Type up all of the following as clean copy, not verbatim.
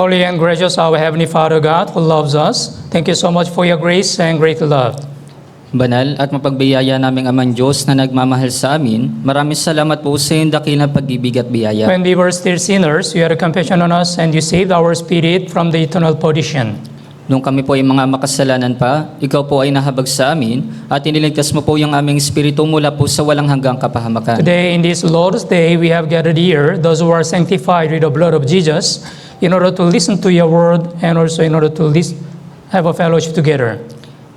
Holy and gracious our Heavenly Father God who loves us, thank you so much for your grace and great love. Banal at mapagbiyaya naming Amang Diyos na nagmamahal sa amin, maraming salamat po sa iyong dakilang pag-ibig at biyaya. When we were still sinners, you had compassion on us and you saved our spirit from the eternal perdition. Nung kami po ay mga makasalanan pa, ikaw po ay nahabag sa amin at iniligtas mo po yung aming espiritu mula po sa walang hanggang kapahamakan. Today, in this Lord's Day, we have gathered here, those who are sanctified with the blood of Jesus, in order to listen to your word and also in order to have a fellowship together.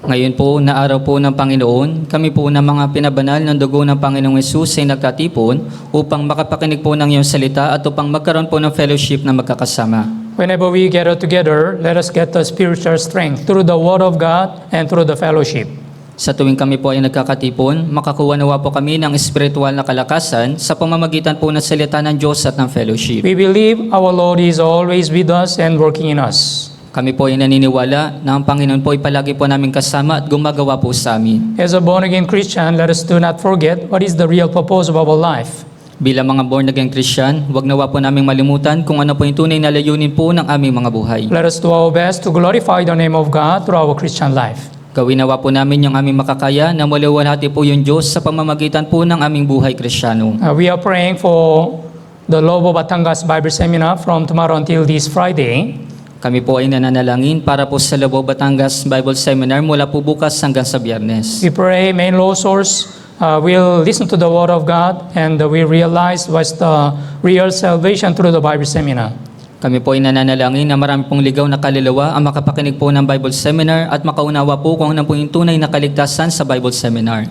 Ngayon po, na araw po ng Panginoon, kami po na mga pinabanal ng dugo ng Panginoong Hesus ay nagkatipon upang makapakinig po ng iyong salita at upang magkaroon po ng fellowship na magkakasama. Whenever we gather together, let us get the spiritual strength through the word of God and through the fellowship. Sa tuwing kami po ay nagkakatipon, makakuha nawa po kami ng espiritual na kalakasan sa pamamagitan po ng salita ng Diyos at ng fellowship. We believe our Lord is always with us and working in us. Kami po ay naniniwala na ang Panginoon po ay palagi po namin kasama at gumagawa po sa amin. As a born-again Christian, let us do not forget what is the real purpose of our life. Bilang mga born-again Christian, huwag nawa po naming malimutan kung ano po yung tunay na layunin po ng aming mga buhay. Let us do our best to glorify the name of God through our Christian life. Gawin nawa po namin yung aming makakaya na maliwalhati po yung Diyos sa pamamagitan po ng aming buhay Kristyano. We are praying for the Lobo Batangas Bible Seminar from tomorrow until this Friday. Kami po ay nananalangin para po sa Lobo Batangas Bible Seminar mula po bukas hanggang sa Biyernes. We pray main law source will listen to the Word of God and we realize what's the real salvation through the Bible Seminar. Kami po ay nananalangin na marami pong ligaw na kaluluwa ang makapakinig po ng Bible Seminar at makaunawa po kung ano po yung tunay na kaligtasan sa Bible Seminar.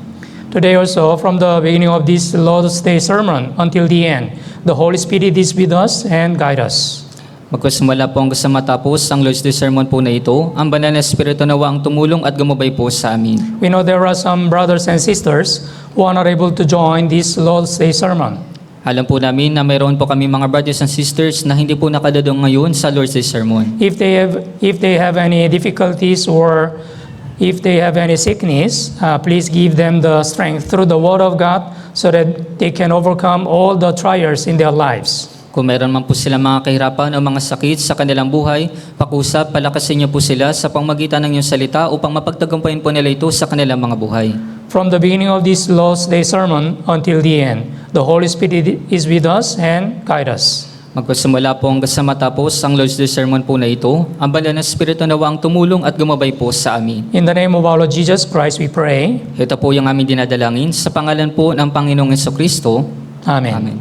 Today also, from the beginning of this Lord's Day sermon until the end, the Holy Spirit is with us and guide us. Magkasimula po hanggang sa matapos ang Lord's Day sermon po na ito, ang banal na Espiritu nawa ang tumulong at gumabay po sa amin. We know there are some brothers and sisters who are not able to join this Lord's Day sermon. Alam po namin na mayroon po kami mga brothers and sisters na hindi po nakadadong ngayon sa Lord's Day sermon. If they have any difficulties or if they have any sickness, please give them the strength through the Word of God so that they can overcome all the trials in their lives. Kung meron man po sila mga kahirapan o mga sakit sa kanilang buhay, pakusap, palakasin niyo po sila sa pamamagitan ng iyong salita upang mapagtagumpayan po nila ito sa kanilang mga buhay. From the beginning of this Lord's Day sermon until the end, the Holy Spirit is with us and guide us. Magpasimula po hanggang sa matapos ang Lord's Day sermon po na ito, ang banal na Espiritu nawa ang tumulong at gumabay po sa amin. In the name of our Lord Jesus Christ, we pray. Ito po yung aming dinadalangin sa pangalan po ng Panginoong Jesucristo. Amen. Amen.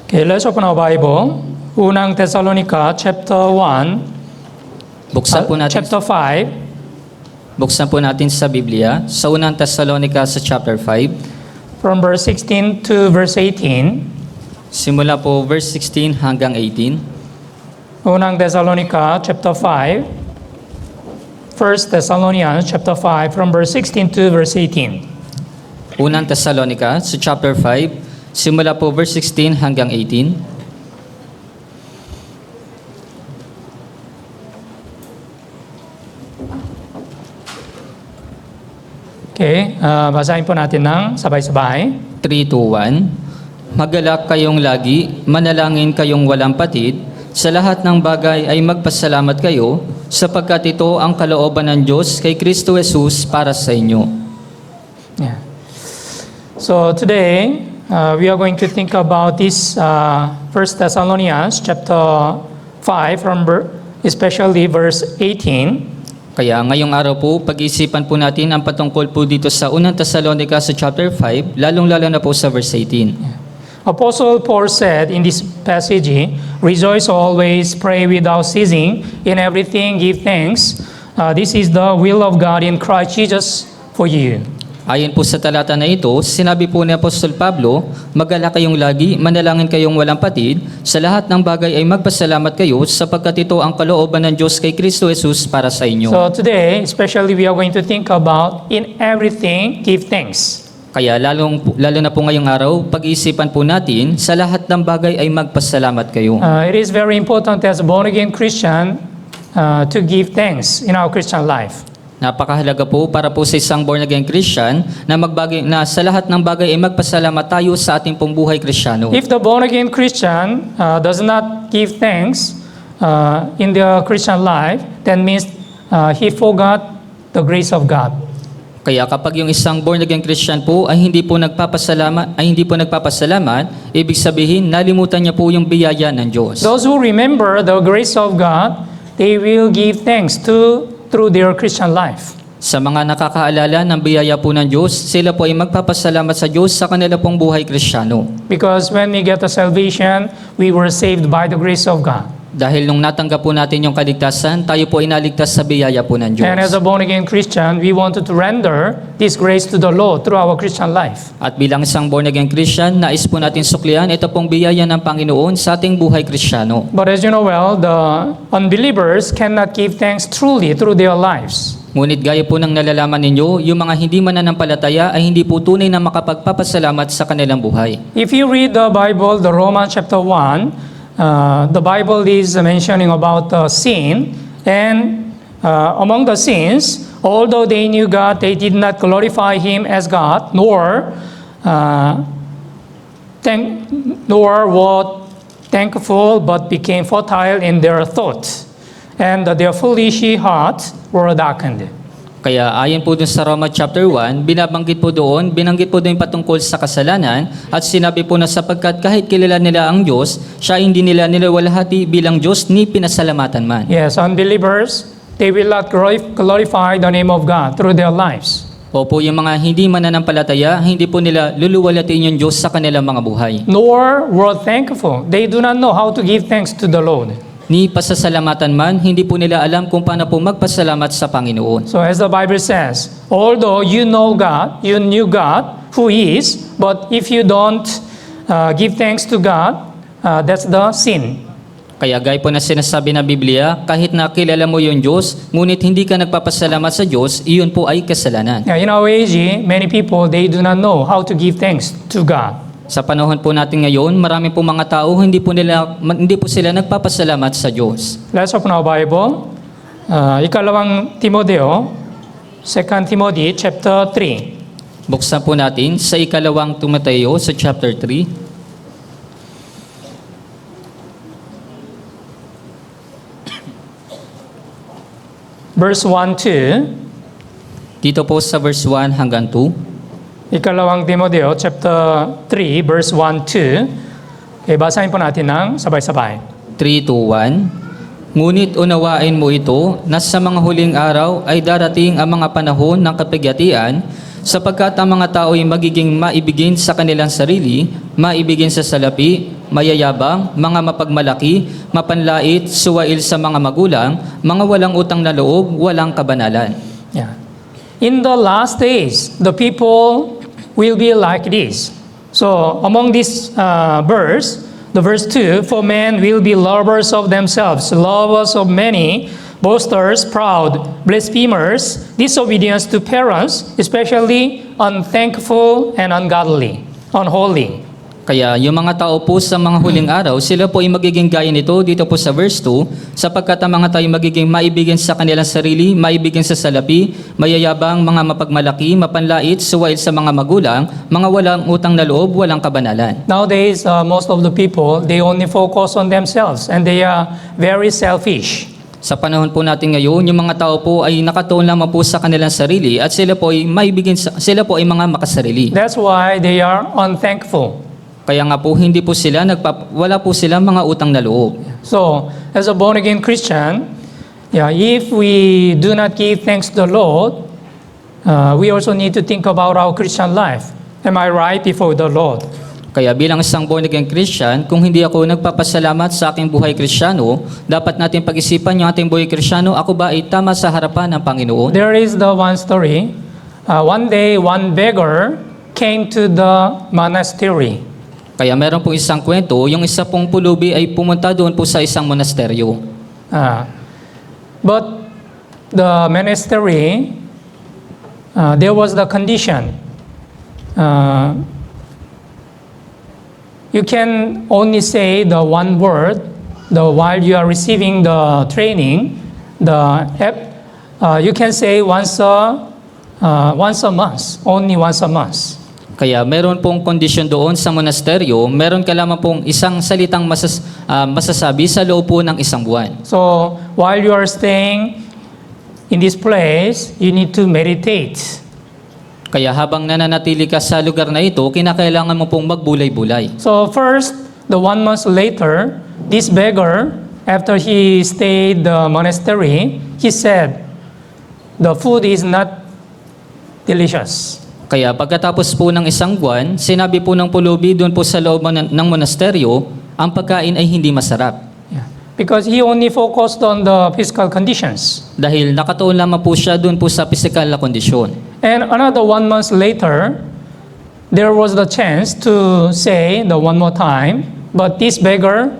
Okay, let's open our Bible. Unang Thessalonica chapter 1, Buksan po natin. chapter 5, Buksan po natin sa Biblia, sa unang Thessalonica sa chapter 5. from verse 16 to verse 18. Simula po verse 16 hanggang 18. Unang Thessalonica chapter 5. First Thessalonians chapter 5 from verse 16 to verse 18. Unang Thessalonica sa chapter 5, simula po verse 16 hanggang 18. Okay, basahin po natin ng sabay-sabay. 3, 2, 1. Magalak kayong lagi, manalangin kayong walang patid, sa lahat ng bagay ay magpasalamat kayo, sapagkat ito ang kalooban ng Diyos kay Kristo Jesus para sa inyo. Yeah. So today, we are going to think about this First Thessalonians chapter 5 from especially verse 18. Kaya ngayong araw po, pag-isipan po natin ang patungkol po dito sa unang Thessalonica sa chapter 5, lalong-lalo na po sa verse 18. Apostle Paul said in this passage, rejoice always, pray without ceasing, in everything give thanks. This is the will of God in Christ Jesus for you. Ayon po sa talata na ito, sinabi po ni Apostol Pablo, mag-alala kayong lagi, manalangin kayong walang patid, sa lahat ng bagay ay magpasalamat kayo sapagkat ito ang kalooban ng Diyos kay Kristo Jesus para sa inyo. So today, especially we are going to think about in everything give thanks. Kaya lalo na po ngayong araw, pag-iisipan po natin, sa lahat ng bagay ay magpasalamat kayo. It is very important as a born-again Christian to give thanks in our Christian life. Napakahalaga po para po sa isang born-again Christian na sa lahat ng bagay ay magpasalamat tayo sa ating pong buhay Kristiyano. If the born-again Christian does not give thanks, in the Christian life, that means he forgot the grace of God. Kaya kapag yung isang born again Christian po ay hindi po nagpapasalamat, ibig sabihin nalimutan niya po yung biyaya ng Diyos. Those who remember the grace of God, they will give thanks through their Christian life. Sa mga nakakaalala ng biyaya po ng Diyos, sila po ay magpapasalamat sa Diyos sa kanila pong buhay Kristiyano. Because when we get the salvation, we were saved by the grace of God. Dahil nung natanggap po natin yung kaligtasan, tayo po ay naligtas sa biyaya po ng And as Diyos. a born-again Christian, we wanted to render this grace to the Lord through our Christian life. At bilang isang born again Christian, nais po natin suklian ito pong biyaya ng Panginoon sa ating buhay Kristiyano. But as you know well, the unbelievers cannot give thanks truly through their lives. Ngunit gaya po ng nalalaman ninyo, yung mga hindi mananampalataya ay hindi po tunay na makapagpapasalamat sa kanilang buhay. If you read the Bible, the Romans chapter 1, the Bible is mentioning about sin, and among the sins, although they knew God, they did not glorify Him as God, nor were thankful, but became futile in their thoughts, and their foolish hearts were darkened. Kaya ayon po dun sa Roma chapter 1, binanggit po doon patungkol sa kasalanan at sinabi po na sapagkat kahit kilala nila ang Diyos, siya hindi nila nilawalhati bilang Diyos ni pinasalamatan man. Yes, unbelievers, they will not glorify the name of God through their lives. Opo, yung mga hindi mananampalataya, hindi po nila luluwalhatiin yung Diyos sa kanilang mga buhay. Nor were thankful. They do not know how to give thanks to the Lord. Ni pasasalamatan man, hindi po nila alam kung paano po magpasalamat sa Panginoon. So as the Bible says, although you know God, you knew God who is, but if you don't give thanks to God, that's the sin. Kaya gaya po na sinasabi ng Biblia, kahit nakilala mo yung Diyos, ngunit hindi ka nagpapasalamat sa Diyos, iyon po ay kasalanan. Yeah, in our age, many people, they do not know how to give thanks to God. Sa panahon po natin ngayon, marami po mga tao hindi po sila nagpapasalamat sa Diyos. Let's open our Bible. Ikalawang Timoteo, 2 Timothy chapter 3. Buksan po natin sa ikalawang Timoteo sa chapter 3. Verse 1-2. Dito po sa verse 1 hanggang 2. Ikalawang Timoteo chapter 3 verse 1-2. Okay, basahin po natin ng sabay-sabay. 3-2-1. Ngunit unawain mo ito na sa mga huling araw ay darating ang mga panahon ng kapighatian, sapagkat ang mga tao ay magiging maibigin sa kanilang sarili, maibigin sa salapi, mayayabang, mga mapagmalaki, mapanlait, suwail sa mga magulang, mga walang utang na loob, walang kabanalan. Yeah. In the last days, the people will be like this. So, among this verse, the verse 2, for men will be lovers of themselves, lovers of many, boasters, proud, blasphemers, disobedience to parents, especially unthankful and ungodly, unholy. Kaya yung mga tao po sa mga huling araw, sila po ay magiging gaya nito dito po sa verse 2, sapagkat ang mga tao ay magiging maibigin sa kanilang sarili, maibigin sa salapi, mayayabang, mga mapagmalaki, mapanlait, suwail sa mga magulang, mga walang utang na loob, walang kabanalan. Nowadays, most of the people, they only focus on themselves and they are very selfish. Sa panahon po natin ngayon, yung mga tao po ay nakatuon lamang po sa kanilang sarili at sila po ay sila po ay mga makasarili. That's why they are unthankful. Kaya nga po hindi po sila wala po silang mga utang na loob. So, as a born-again Christian, if we do not give thanks to the Lord, we also need to think about our Christian life. Am I right before the Lord? Kaya bilang isang born-again Christian, kung hindi ako nagpapasalamat sa aking buhay Kristiyano, dapat natin pag-isipan yung ating buhay Kristiyano, ako ba ay tama sa harapan ng Panginoon? There is the one story. One day, one beggar came to the monastery. Kaya meron pong isang kwento, yung isa pong pulubi ay pumunta doon po sa isang monasteryo. But the monastery, there was the condition. You can only say the one word while you are receiving the training. You can say once a month, only once a month. Kaya meron pong kondisyon doon sa monasteryo, meron ka lamang pong isang salitang masasabi sa loob po ng isang buwan. So while you are staying in this place, you need to meditate. Kaya habang nananatili ka sa lugar na ito, kinakailangan mo pong magbulay-bulay. So first, the 1 month later, this beggar, after he stayed the monastery, he said, the food is not delicious. Kaya pagkatapos po ng isang buwan, sinabi po ng pulubi doon po sa loob ng monasteryo, ang pagkain ay hindi masarap. Yeah. Because he only focused on the physical conditions. Dahil nakatuon lamang po siya doon po sa physical na kondisyon. And another 1 month later, there was the chance to say the one more time, but this beggar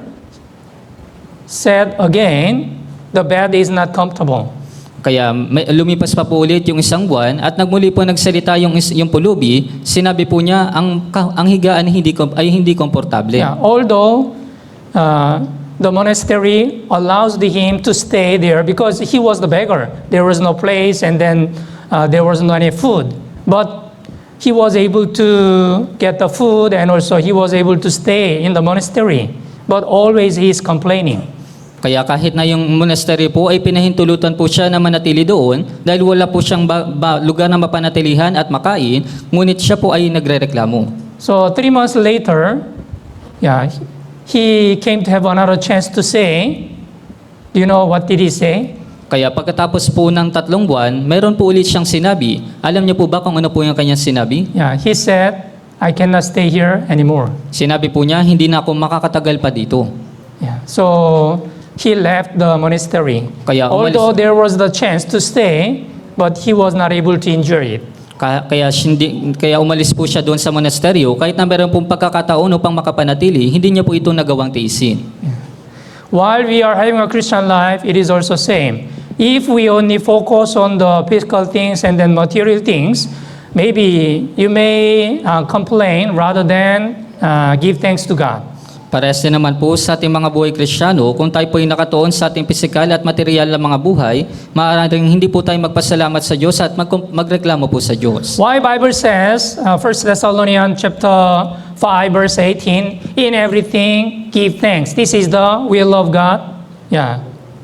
said again, the bed is not comfortable. Kaya lumipas pa po ulit yung isang buwan at nagmuli po nagsalita yung pulubi, sinabi po niya ang higaan ay hindi komportable. Yeah, although the monastery allows him to stay there because he was the beggar. There was no place and then there was no any food. But he was able to get the food and also he was able to stay in the monastery. But always he is complaining. Kaya kahit na yung monastery po ay pinahintulutan po siya na manatili doon dahil wala po siyang lugar na mapanatilihan at makain, ngunit siya po ay nagrereklamo. So 3 months later, yeah, he came to have another chance to say, do you know what did he say? Kaya pagkatapos po ng 3 buwan, meron po ulit siyang sinabi. Alam niyo po ba kung ano po yung kanyang sinabi? Yeah, he said, I cannot stay here anymore. Sinabi po niya, hindi na ako makakatagal pa dito. Yeah, so he left the monastery. Kaya Although there was the chance to stay, but he was not able to enjoy it. Kaya umalis po siya doon sa monasteryo, kahit na meron pong pagkakataon upang makapanatili, hindi niya po ito nagawang tiisin. While we are having a Christian life, it is also same. If we only focus on the physical things and then material things, maybe you may complain rather than give thanks to God. Parehas din naman po sa ating mga buhay Kristiyano, kung tayo po ay nakatuon sa ating pisikal at material na mga buhay, maaaring hindi po tayo magpasalamat sa Diyos at magreklamo po sa Diyos. Why Bible says, 1 Thessalonians chapter 5 verse 18, in everything give thanks. This is the will of God,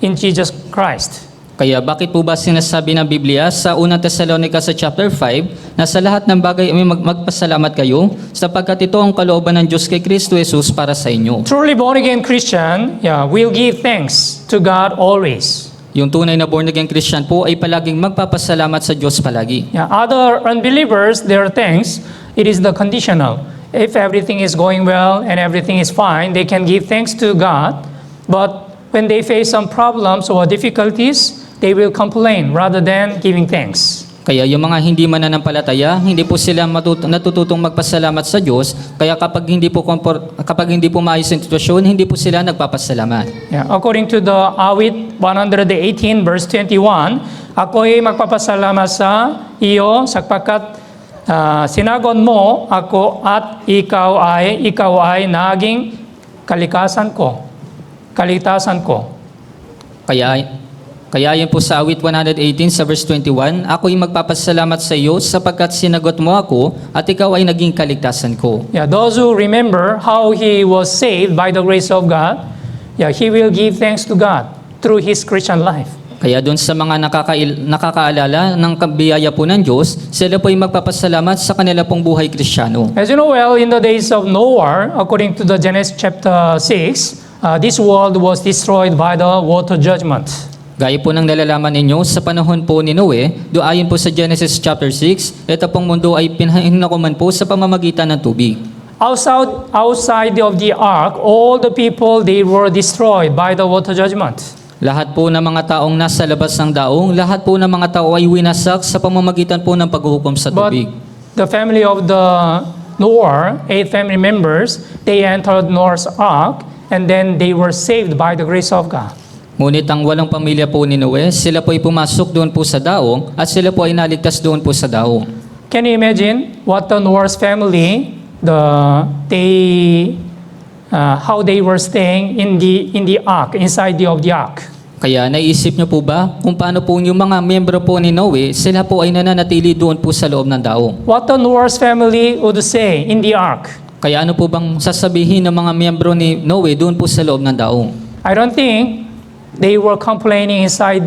in Jesus Christ. Kaya bakit po ba sinasabi ng Biblia sa 1 Thessalonica sa chapter 5 na sa lahat ng bagay ay magpasalamat kayo sapagkat ito ang kalooban ng Diyos kay Kristo Jesus para sa inyo. Truly born again Christian, will give thanks to God always. Yung tunay na born again Christian po ay palaging magpapasalamat sa Diyos palagi. Other unbelievers, their thanks, it is the conditional. If everything is going well and everything is fine, they can give thanks to God. But when they face some problems or difficulties, they will complain rather than giving thanks. Kaya yung mga hindi mananampalataya, hindi po sila natututong magpasalamat sa Diyos. Kaya kapag hindi po maayos ang sitwasyon, hindi po sila nagpapasalamat. According to the Awit 118 verse 21, ako'y magpapasalamat sa iyo sapagkat sinagon mo ako at ikaw ay naging kalikasan ko. Kaya yun po sa Awit 118 sa verse 21, ako'y magpapasalamat sa iyo sapagkat sinagot mo ako at ikaw ay naging kaligtasan ko. Those who remember how he was saved by the grace of God, he will give thanks to God through his Christian life. Kaya doon sa mga nakakaalala ng biyaya po ng Diyos, sila po ay magpapasalamat sa kanila pong buhay Kristiyano. As you know well, in the days of Noah, according to the Genesis chapter 6, this world was destroyed by the water judgment. Gaya po ng nalalaman ninyo, sa panahon po ni Noe, ayon po sa Genesis chapter 6, ito pong mundo ay pinahinakuman po sa pamamagitan ng tubig. Outside of the ark, all the people, they were destroyed by the water judgment. Lahat po ng mga taong nasa labas ng daong, lahat po ng mga tao ay winasak sa pamamagitan po ng paghuhukom sa tubig. But the family of the Noah, 8 family members, they entered Noah's ark and then they were saved by the grace of God. Ngunit ang walong pamilya po ni Noe, sila po ay pumasok doon po sa daong at sila po ay naligtas doon po sa daong. Can you imagine what the Noah's family, how they were staying in the ark, inside of the ark? Kaya naisip niyo po ba kung paano po yung mga miyembro po ni Noe, sila po ay nananatili doon po sa loob ng daong? What the Noah's family would say in the ark? Kaya ano po bang sasabihin ng mga miyembro ni Noe doon po sa loob ng daong? I don't think they were complaining inside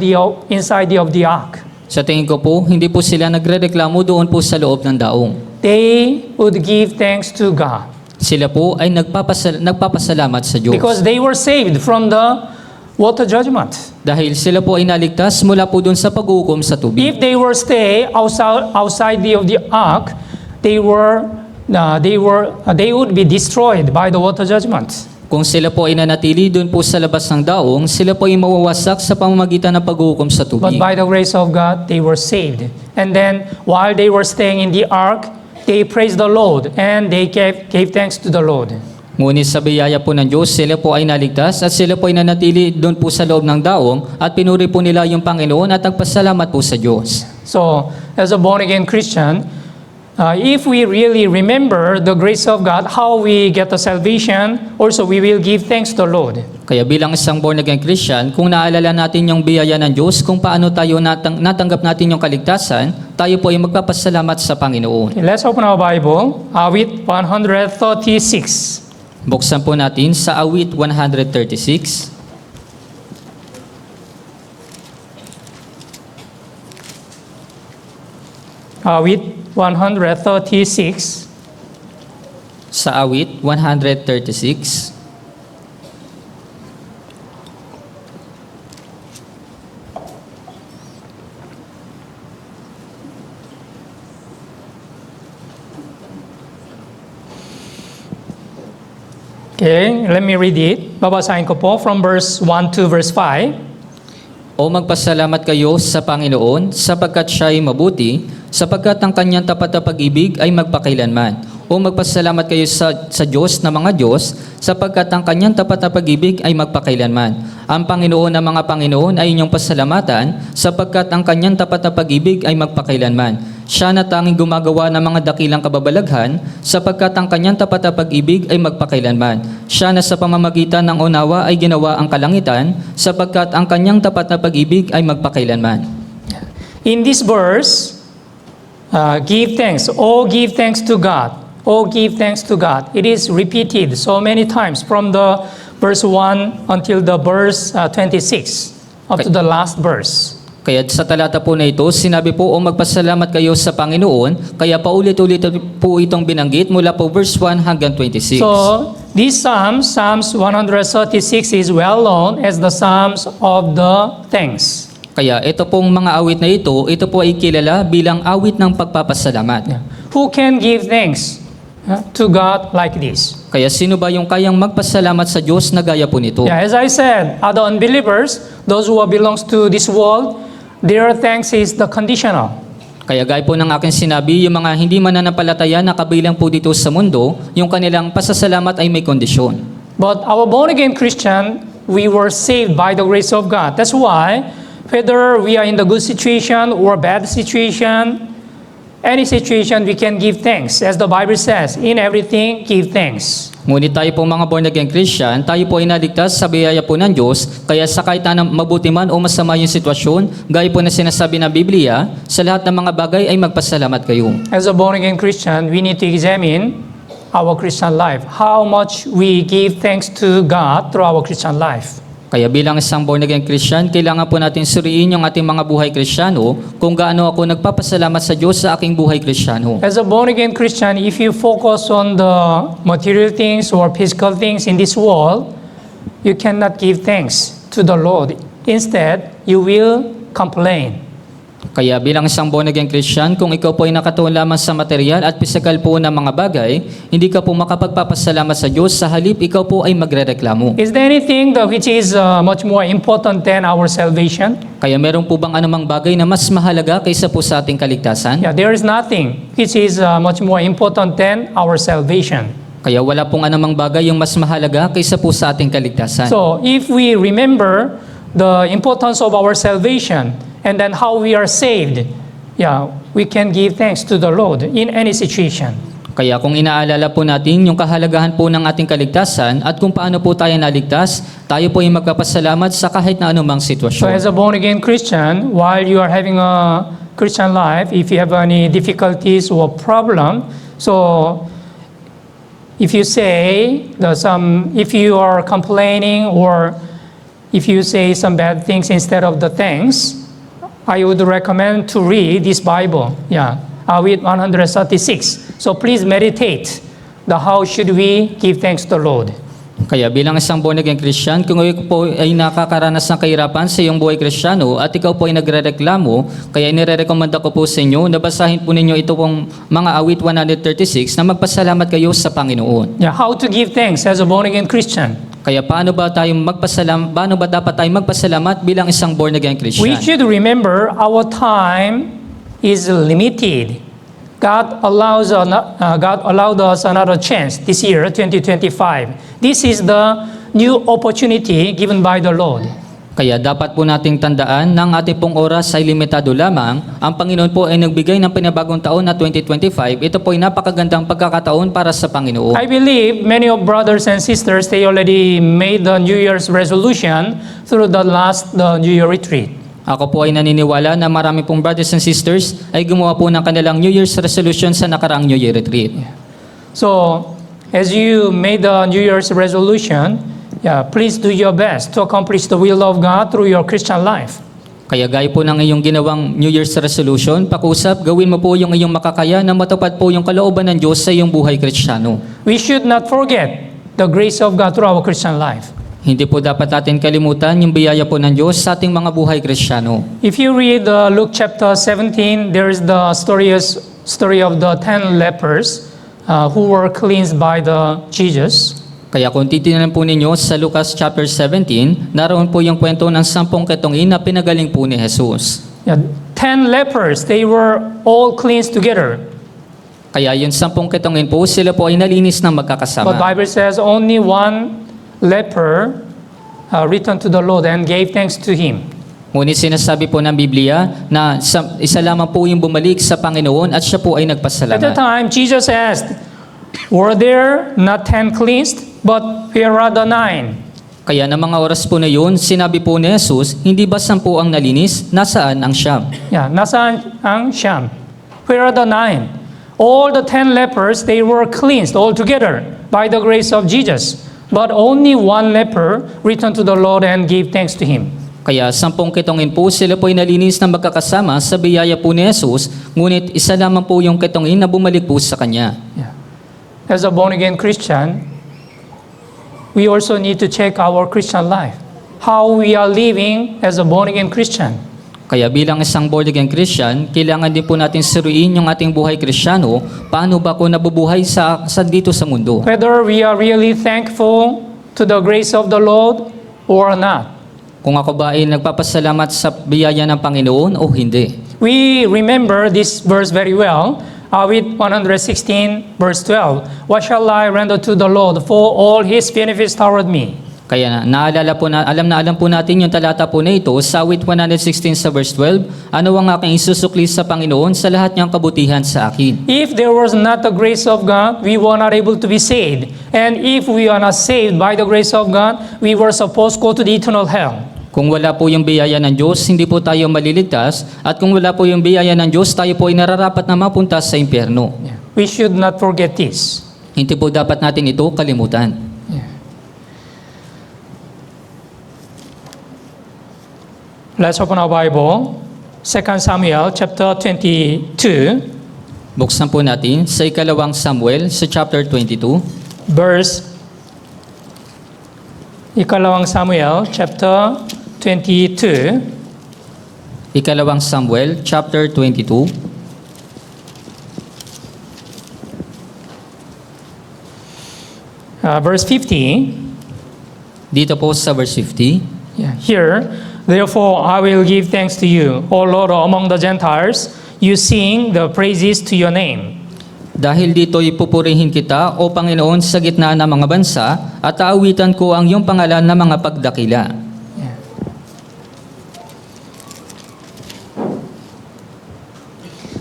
of the ark. Sa tingin ko po, hindi po sila nagrereklamo doon po sa loob ng daong. They would give thanks to God Sila po ay nagpapasalamat sa Diyos. because they were saved from the water judgment. Dahil sila po ay naligtas mula po doon sa paghukom sa tubig. If they were stay outside of the ark, they would be destroyed by the water judgment. Kung sila po ay nanatili doon po sa labas ng daong, sila po ay mawawasak sa pamamagitan ng paghukom sa But tubig. by the grace of God, they were saved. And then, while they were staying in the ark, they praised the Lord and they gave thanks to the Lord. Ngunit sa biyaya po ng Diyos, sila po ay naligtas at sila po ay nanatili doon po sa loob ng daong at pinuri po nila yung Panginoon at nagpasalamat po sa Diyos. So, as a born-again Christian, if we really remember the grace of God, how we get the salvation, also we will give thanks to the Lord. Kaya bilang isang born-again Christian, kung naalala natin yung biyaya ng Diyos, kung paano tayo natanggap natin yung kaligtasan, tayo po ay magpapasalamat sa Panginoon. Okay, let's open our Bible with 136. Buksan po natin sa awit 136. With 136. Sa awit 136. Okay, let me read it. Babasahin ko po from verse 1 to verse 5. O magpasalamat kayo sa Panginoon sapagkat siya ay mabuti, sapagkat ang kanyang tapat na pag-ibig ay magpakailanman. O magpasalamat kayo sa Diyos na mga Diyos, sapagkat ang kanyang tapat na pag-ibig ay magpakailanman. Ang Panginoon ng mga Panginoon ay inyong pasalamatan, sapagkat ang kanyang tapat na pag-ibig ay magpakailanman. Siya na tanging gumagawa ng mga dakilang kababalaghan, sapagkat ang kanyang tapat na pag-ibig ay magpakailanman. Siya na sa pamamagitan ng unawa ay ginawa ang kalangitan, sapagkat ang kanyang tapat na pag-ibig ay magpakailanman. In this verse, give thanks. Oh, give thanks to God. Oh, give thanks to God. It is repeated so many times from the verse 1 until the verse 26, up to the last verse. Kaya sa talata po na ito, sinabi po, o magpasalamat kayo sa Panginoon, kaya paulit-ulit po itong binanggit mula po verse 1 hanggang 26. So, this Psalms 136 is well known as the Psalms of the thanks. Kaya ito pong mga awit na ito po ay kilala bilang awit ng pagpapasalamat. Who can give thanks to God like this? Kaya sino ba yung kayang magpasalamat sa Diyos na gaya po nito? Yeah, as I said, other unbelievers, those who belongs to this world, their thanks is the conditional. Kaya gaya po ng aking sinabi, yung mga hindi mananampalataya na kabilang po dito sa mundo, yung kanilang pasasalamat ay may kondisyon. But our born-again Christian, we were saved by the grace of God. That's why, whether we are in the good situation or bad situation, any situation, we can give thanks. As the Bible says, in everything, give thanks. Ngunit tayo po mga born-again Christian, tayo po ay naligtas sa biyaya po ng Diyos, kaya sa kahit na mabuti man o masama yung sitwasyon, gaya po na sinasabi ng Biblia, sa lahat ng mga bagay ay magpasalamat kayo. As a born-again Christian, we need to examine our Christian life. How much we give thanks to God through our Christian life. Kaya bilang isang born-again Christian, kailangan po natin suriin yung ating mga buhay Kristiyano kung gaano ako nagpapasalamat sa Diyos sa aking buhay Kristiyano. As a born-again Christian, if you focus on the material things or physical things in this world, you cannot give thanks to the Lord. Instead, you will complain. Kaya bilang isang born-again Christian, kung ikaw po ay nakatuon lamang sa material at physical po ng mga bagay, hindi ka po makapagpapasalamat sa Diyos, sa halip ikaw po ay magrereklamo. Is there anything which is much more important than our salvation? Kaya meron po bang anumang bagay na mas mahalaga kaysa po sa ating kaligtasan? Yeah, there is nothing which is much more important than our salvation. Kaya wala pong anumang bagay yung mas mahalaga kaysa po sa ating kaligtasan. So, if we remember the importance of our salvation and then how we are saved, yeah, we can give thanks to the Lord in any situation. Kaya kung inaalala po natin yung kahalagahan po ng ating kaligtasan at kung paano po tayo naligtas, tayo po ay magpapasalamat sa kahit na anumang So sitwasyon. as a born-again Christian, while you are having a Christian life, if you have any difficulties or problem, so if you say if you are complaining or if you say some bad things instead of the thanks, I would recommend to read this Bible. With 136. So please meditate how should we give thanks to the Lord. Kaya bilang isang born-again Christian, kung ikaw po ay nakakaranas ng kahirapan sa iyong buhay Kristiyano at ikaw po ay nagrereklamo, kaya inirerekomenda ko po sa inyo na basahin po ninyo ito pong mga awit 136 na magpasalamat kayo sa Panginoon. How to give thanks as a born-again Christian? Kaya paano ba dapat tayong magpasalamat bilang isang born-again Christian? We should remember our time is limited. God allowed us another chance this year, 2025. This is the new opportunity given by the Lord. Kaya dapat po nating tandaan na ang ating pong oras ay limitado lamang. Ang Panginoon po ay nagbigay ng pinabagong taon na 2025. Ito po ay napakagandang pagkakataon para sa Panginoon. I believe many of brothers and sisters, they already made the New Year's resolution through the New Year retreat. Ako po ay naniniwala na marami pong brothers and sisters ay gumawa po ng kanilang New Year's resolution sa nakaraang New Year retreat. So, as you made the New Year's resolution, please do your best to accomplish the will of God through your Christian life. Kaya gaya po ng iyong ginawang New Year's resolution, pakusap, gawin mo po yung iyong makakaya na matupad po yung kalooban ng Diyos sa iyong buhay Kristiyano. We should not forget the grace of God through our Christian life. Hindi po dapat natin kalimutan yung biyaya po ng Diyos sa ating mga buhay Kristiyano. If you read Luke chapter 17, there is the story of the 10 lepers who were cleansed by the Jesus. Kaya kung titingnan po ninyo sa Lucas chapter 17, naroon po yung kwento ng 10 ketongin na pinagaling po ni Jesus. 10 lepers, they were all cleansed together. Kaya yung 10 ketongin po, sila po ay nalinis ng But magkakasama. Bible says only one leper returned to the Lord and gave thanks to Him. Ngunit sinasabi po ng Biblia na isa lamang po yung bumalik sa Panginoon at siya po ay At the nagpasalamat. time, Jesus asked, were there not 10 cleansed, but where are the 9? Kaya ng mga oras po na yun, sinabi po ni Jesus, hindi ba 10 ang nalinis? Nasaan ang siyam? Nasaan ang siyam? Where are the 9? All the 10 lepers, they were cleansed altogether by the grace of Jesus. But only one leper returned to the Lord and gave thanks to Him. Kaya 10 ketongin po, sila po ay nalinis na magkakasama sa biyaya po ni Jesus, ngunit isa lamang po yung ketongin na bumalik po sa Kanya. As a born-again Christian, we also need to check our Christian life. How we are living as a born-again Christian. Kaya bilang isang born-again Christian, kailangan din po natin suriin yung ating buhay Kristiyano, paano ba ko nabubuhay sa dito sa mundo. Whether we are really thankful to the grace of the Lord or not. Kung ako ba ay nagpapasalamat sa biyaya ng Panginoon o hindi. We remember this verse very well with 116 verse 12. What shall I render to the Lord for all His benefits toward me? Kaya alam po natin yung talata po na ito sa awit 116 sa verse 12, ano ang aking isusukli sa Panginoon sa lahat niyang kabutihan sa akin. If there was not the grace of God, we were not able to be saved. And if we are not saved by the grace of God, we were supposed to go to the eternal hell. Kung wala po yung biyaya ng Diyos, hindi po tayo maliligtas. At kung wala po yung biyaya ng Diyos, tayo po ay nararapat na mapunta sa impyerno. We should not forget this. Hindi po dapat natin ito kalimutan. Let's open our Bible. 2 Samuel chapter 22, Buksan po natin sa ikalawang Samuel sa chapter 22. Ikalawang Samuel chapter 22. Ikalawang Samuel chapter 22. Verse 50. Dito po sa verse 50. Here, therefore I will give thanks to you, O Lord, among the Gentiles. You sing the praises to your name. Dahil dito'y pupurihin kita, O Panginoon, sa gitna ng mga bansa, at aawitan ko ang iyong pangalan na mga pagdakila.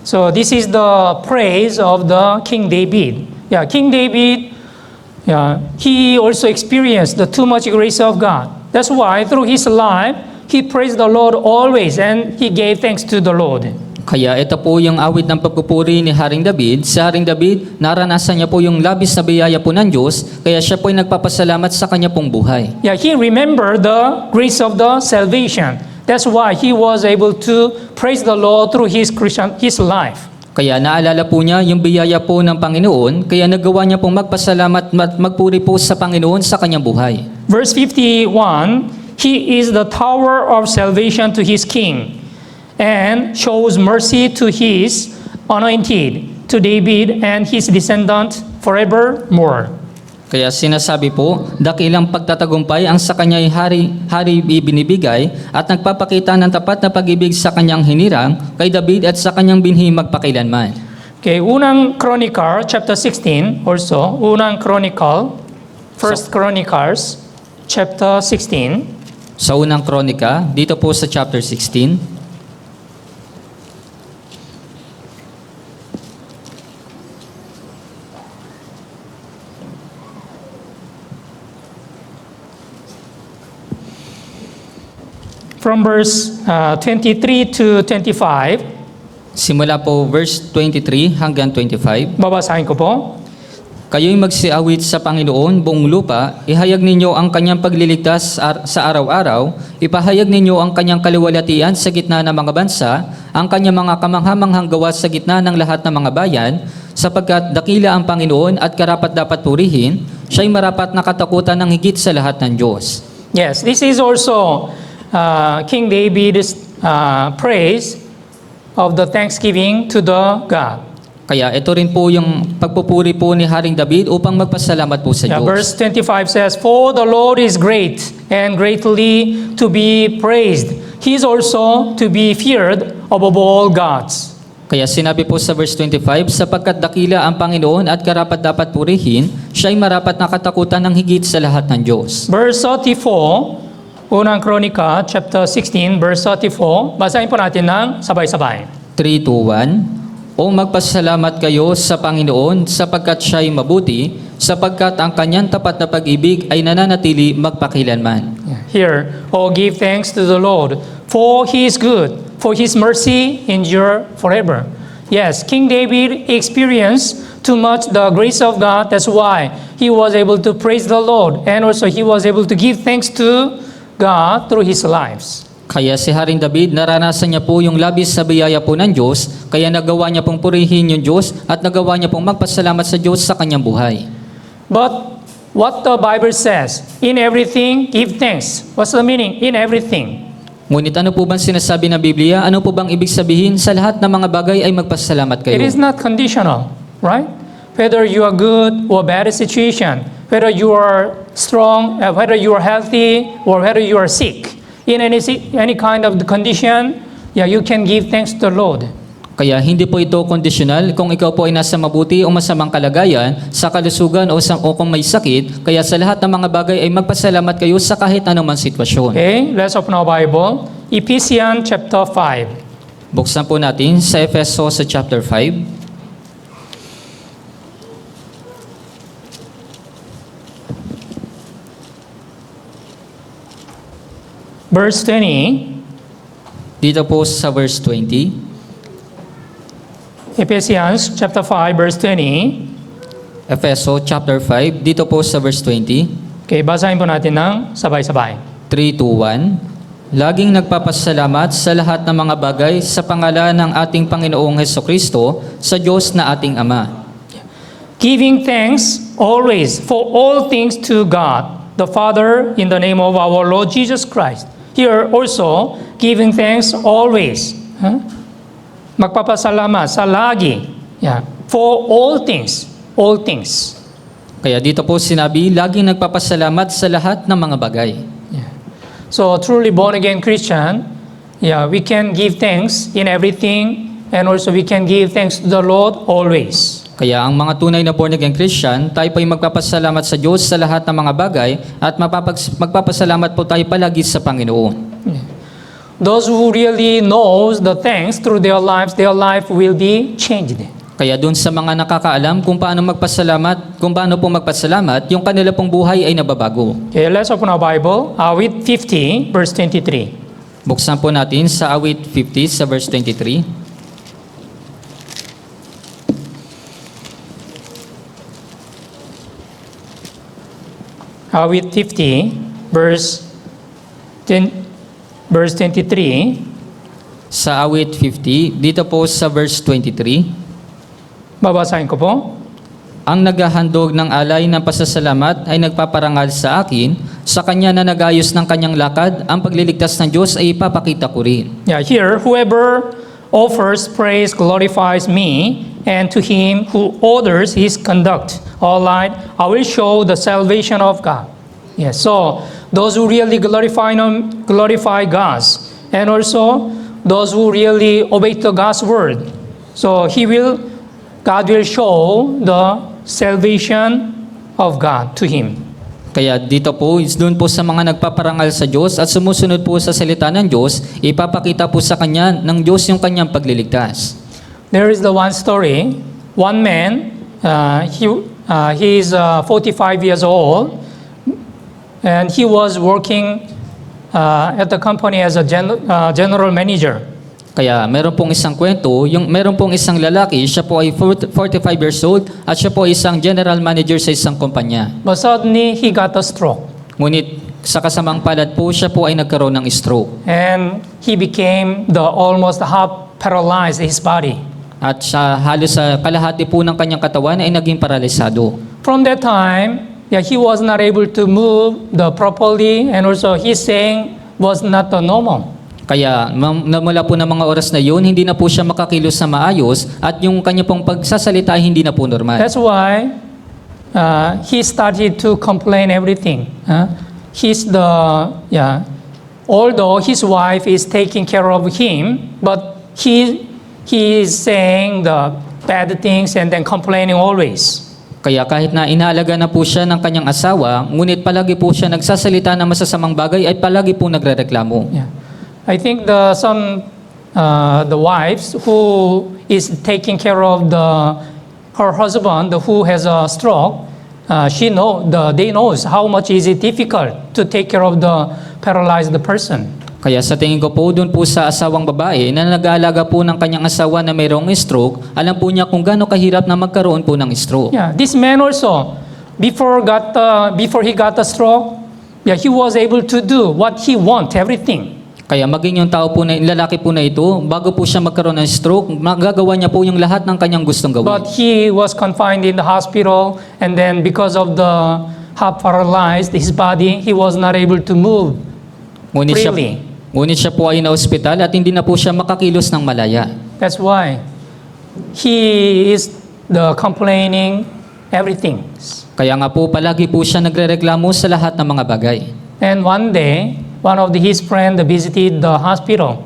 So So this is the praise of the King David. Yeah, King David, yeah, he also experienced the too much grace of God. That's why through his life, he praised the Lord always and he gave thanks to the Lord. Kaya ito po yung awit ng pagpupuri ni Haring David. Si Haring David, naranasan niya po yung labis na biyaya po ng Diyos, kaya siya po ay nagpapasalamat sa kanya pong buhay. Yeah, he remembered the grace of the salvation. That's why he was able to praise the Lord through his life. Kaya naalala po niya yung biyaya po ng Panginoon, kaya nagawa niya pong magpasalamat at magpuri po sa Panginoon sa kanyang buhay. Verse 51, he is the tower of salvation to his king, and shows mercy to his anointed, to David and his descendant forevermore. Kaya sinasabi po, dakilang pagtatagumpay ang sa kanya'y hari ibinibigay at nagpapakita ng tapat na pag-ibig sa kanyang hinirang kay David at sa kanyang binhi magpakailanman. Okay, unang Chronicle, chapter 16 also, unang Chronicle, First Chronicles, chapter 16. Sa unang kronika, dito po sa chapter 16, from verse 23 to 25. simula po verse 23 hanggang 25. Babasahin ko po. Kayo'y magsiawit sa Panginoon buong lupa, ihayag ninyo ang kanyang pagliligtas sa araw-araw, ipahayag ninyo ang kanyang kaliwalhatian sa gitna ng mga bansa, ang kanyang mga kamanghamanghang gawa sa gitna ng lahat ng mga bayan, sapagkat dakila ang Panginoon at karapat-dapat purihin, siya'y marapat na katakutan ng higit sa lahat ng Diyos. Yes, this is also King David's praise of the thanksgiving to the God. Kaya ito rin po yung pagpupuri po ni Haring David upang magpasalamat po sa Yeah, Diyos. verse 25 says, "For the Lord is great and greatly to be praised. He is also to be feared above all gods." Kaya sinabi po sa verse 25, sapagkat dakila ang Panginoon at karapat-dapat purihin, siya'y marapat na katakutan ng higit sa lahat ng Diyos. Verse 34, unang Kronika, chapter 16, verse 34. Basahin po natin ng sabay-sabay. 3, 2, 1. O magpasalamat kayo sa Panginoon sapagkat siya'y mabuti, sapagkat ang kanyang tapat na pag-ibig ay nananatili magpakilanman. Here, "Oh, give thanks to the Lord, for He is good, for His mercy endure forever." Yes, King David experienced too much the grace of God. That's why he was able to praise the Lord, and also he was able to give thanks to God through his lives. Kaya si Haring David, naranasan niya po yung labis sa biyaya po ng Diyos, kaya nagawa niya pong purihin yung Diyos at nagawa niya pong magpasalamat sa Diyos sa kanyang buhay. But what the Bible says, in everything, give thanks. What's the meaning? In everything. Ngunit ano po bang sinasabi ng Biblia? Ano po bang ibig sabihin? Sa lahat ng mga bagay ay magpasalamat kayo. It is not conditional, right? Whether you are good or bad situation, whether you are strong, whether you are healthy, or whether you are sick. In any kind of the condition, yeah, you can give thanks to the Lord. Kaya hindi po ito conditional kung ikaw po ay nasa mabuti o masamang kalagayan, sa kalusugan o kung may sakit, kaya sa lahat ng mga bagay ay magpasalamat kayo sa kahit anumang sitwasyon. Okay, let's open our Bible. Ephesians chapter 5. Buksan po natin sa Efeso sa chapter 5. Verse 20. Dito po sa verse 20. Ephesians chapter 5, verse 20. Efeso chapter 5, dito po sa verse 20. Okay, basahin po natin ng sabay-sabay. 3, 2, 1. Laging nagpapasalamat sa lahat ng mga bagay sa pangalan ng ating Panginoong Hesukristo sa Diyos na ating Ama. Giving thanks always for all things to God, the Father, in the name of our Lord Jesus Christ. Here also, giving thanks always. Huh? Magpapasalamat sa lagi. Yeah. For all things. All things. Kaya dito po sinabi, laging nagpapasalamat sa lahat ng mga bagay. Yeah. So, truly born-again Christian, yeah, we can give thanks in everything, and also we can give thanks to the Lord always. Kaya ang mga tunay na born-again Christian, tayo po ay magpapasalamat sa Diyos sa lahat ng mga bagay at magpapasalamat po tayo palagi sa Panginoon. Yeah. those who really knows the things through their life will be changed. Kaya doon sa mga nakakaalam kung paano po magpasalamat, yung kanila pong buhay ay nababago. Okay, let's open our Bible. Awit 50, verse 23. Buksan po natin sa awit 50 sa verse 23. Awit 50, verse 23. Sa awit 50, dito po sa verse 23. Babasahin ko po. Ang naghahandog ng alay ng pasasalamat ay nagpaparangal sa akin, sa kanya na nagayos ng kanyang lakad, ang pagliligtas ng Diyos ay ipapakita ko rin. Yeah, here, whoever offers praise glorifies me, and to him who orders his conduct, all right, I will show the salvation of God. Yes, so those who really glorify God, and also those who really obey to God's word. So God will show the salvation of God to him. Kaya dito po, doon po sa mga nagpaparangal sa Diyos at sumusunod po sa salita ng Diyos, ipapakita po sa kanya ng Diyos yung kanyang pagliligtas. There is the one story. One man, he is 45 years old, and he was working at the company as a general manager. Kaya meron pong isang kwento, meron pong isang lalaki, siya po ay 45 years old at siya po ay isang general manager sa isang kumpanya. But suddenly, he got a stroke. Ngunit sa kasamang palad po, siya po ay nagkaroon ng stroke. And he became almost half paralyzed his body. At sa halos sa kalahati po ng kanyang katawan ay naging paralisado. From that time, he was not able to move properly, and also his saying was not normal. Kaya mula po ng mga oras na yun, hindi na po siya makakilos na maayos at yung kanya pong pagsasalita ay hindi na po normal. That's why he started to complain everything. Although his wife is taking care of him, but he is saying the bad things and then complaining always. Kaya kahit na inaalaga na po siya ng kanyang asawa, ngunit palagi po siya nagsasalita ng masasamang bagay ay palagi po nagrereklamo. Yeah. I think the wives who is taking care of her husband who has a stroke, they knows how much is it difficult to take care of the paralyzed person. Kaya sa tingin ko po, doon po sa asawang babae na nag-aalaga po ng kanyang asawa na mayroong stroke, alam po niya kung gaano kahirap na magkaroon po ng stroke. Yeah, this man also, before he got the stroke, he was able to do what he want, everything. Kaya maging yung lalaki po na ito, bago po siya magkaroon ng stroke, magagawa niya po yung lahat ng kanyang gustong gawin. But he was confined in the hospital, and then because of the half paralyzed his body, he was not able to move freely. Ngunit siya po ay na-hospital at hindi na po siya makakilos ng malaya. That's why he is complaining everything. Kaya nga po palagi po siya nagrereklamo sa lahat ng mga bagay. And one day, one of his friends visited the hospital,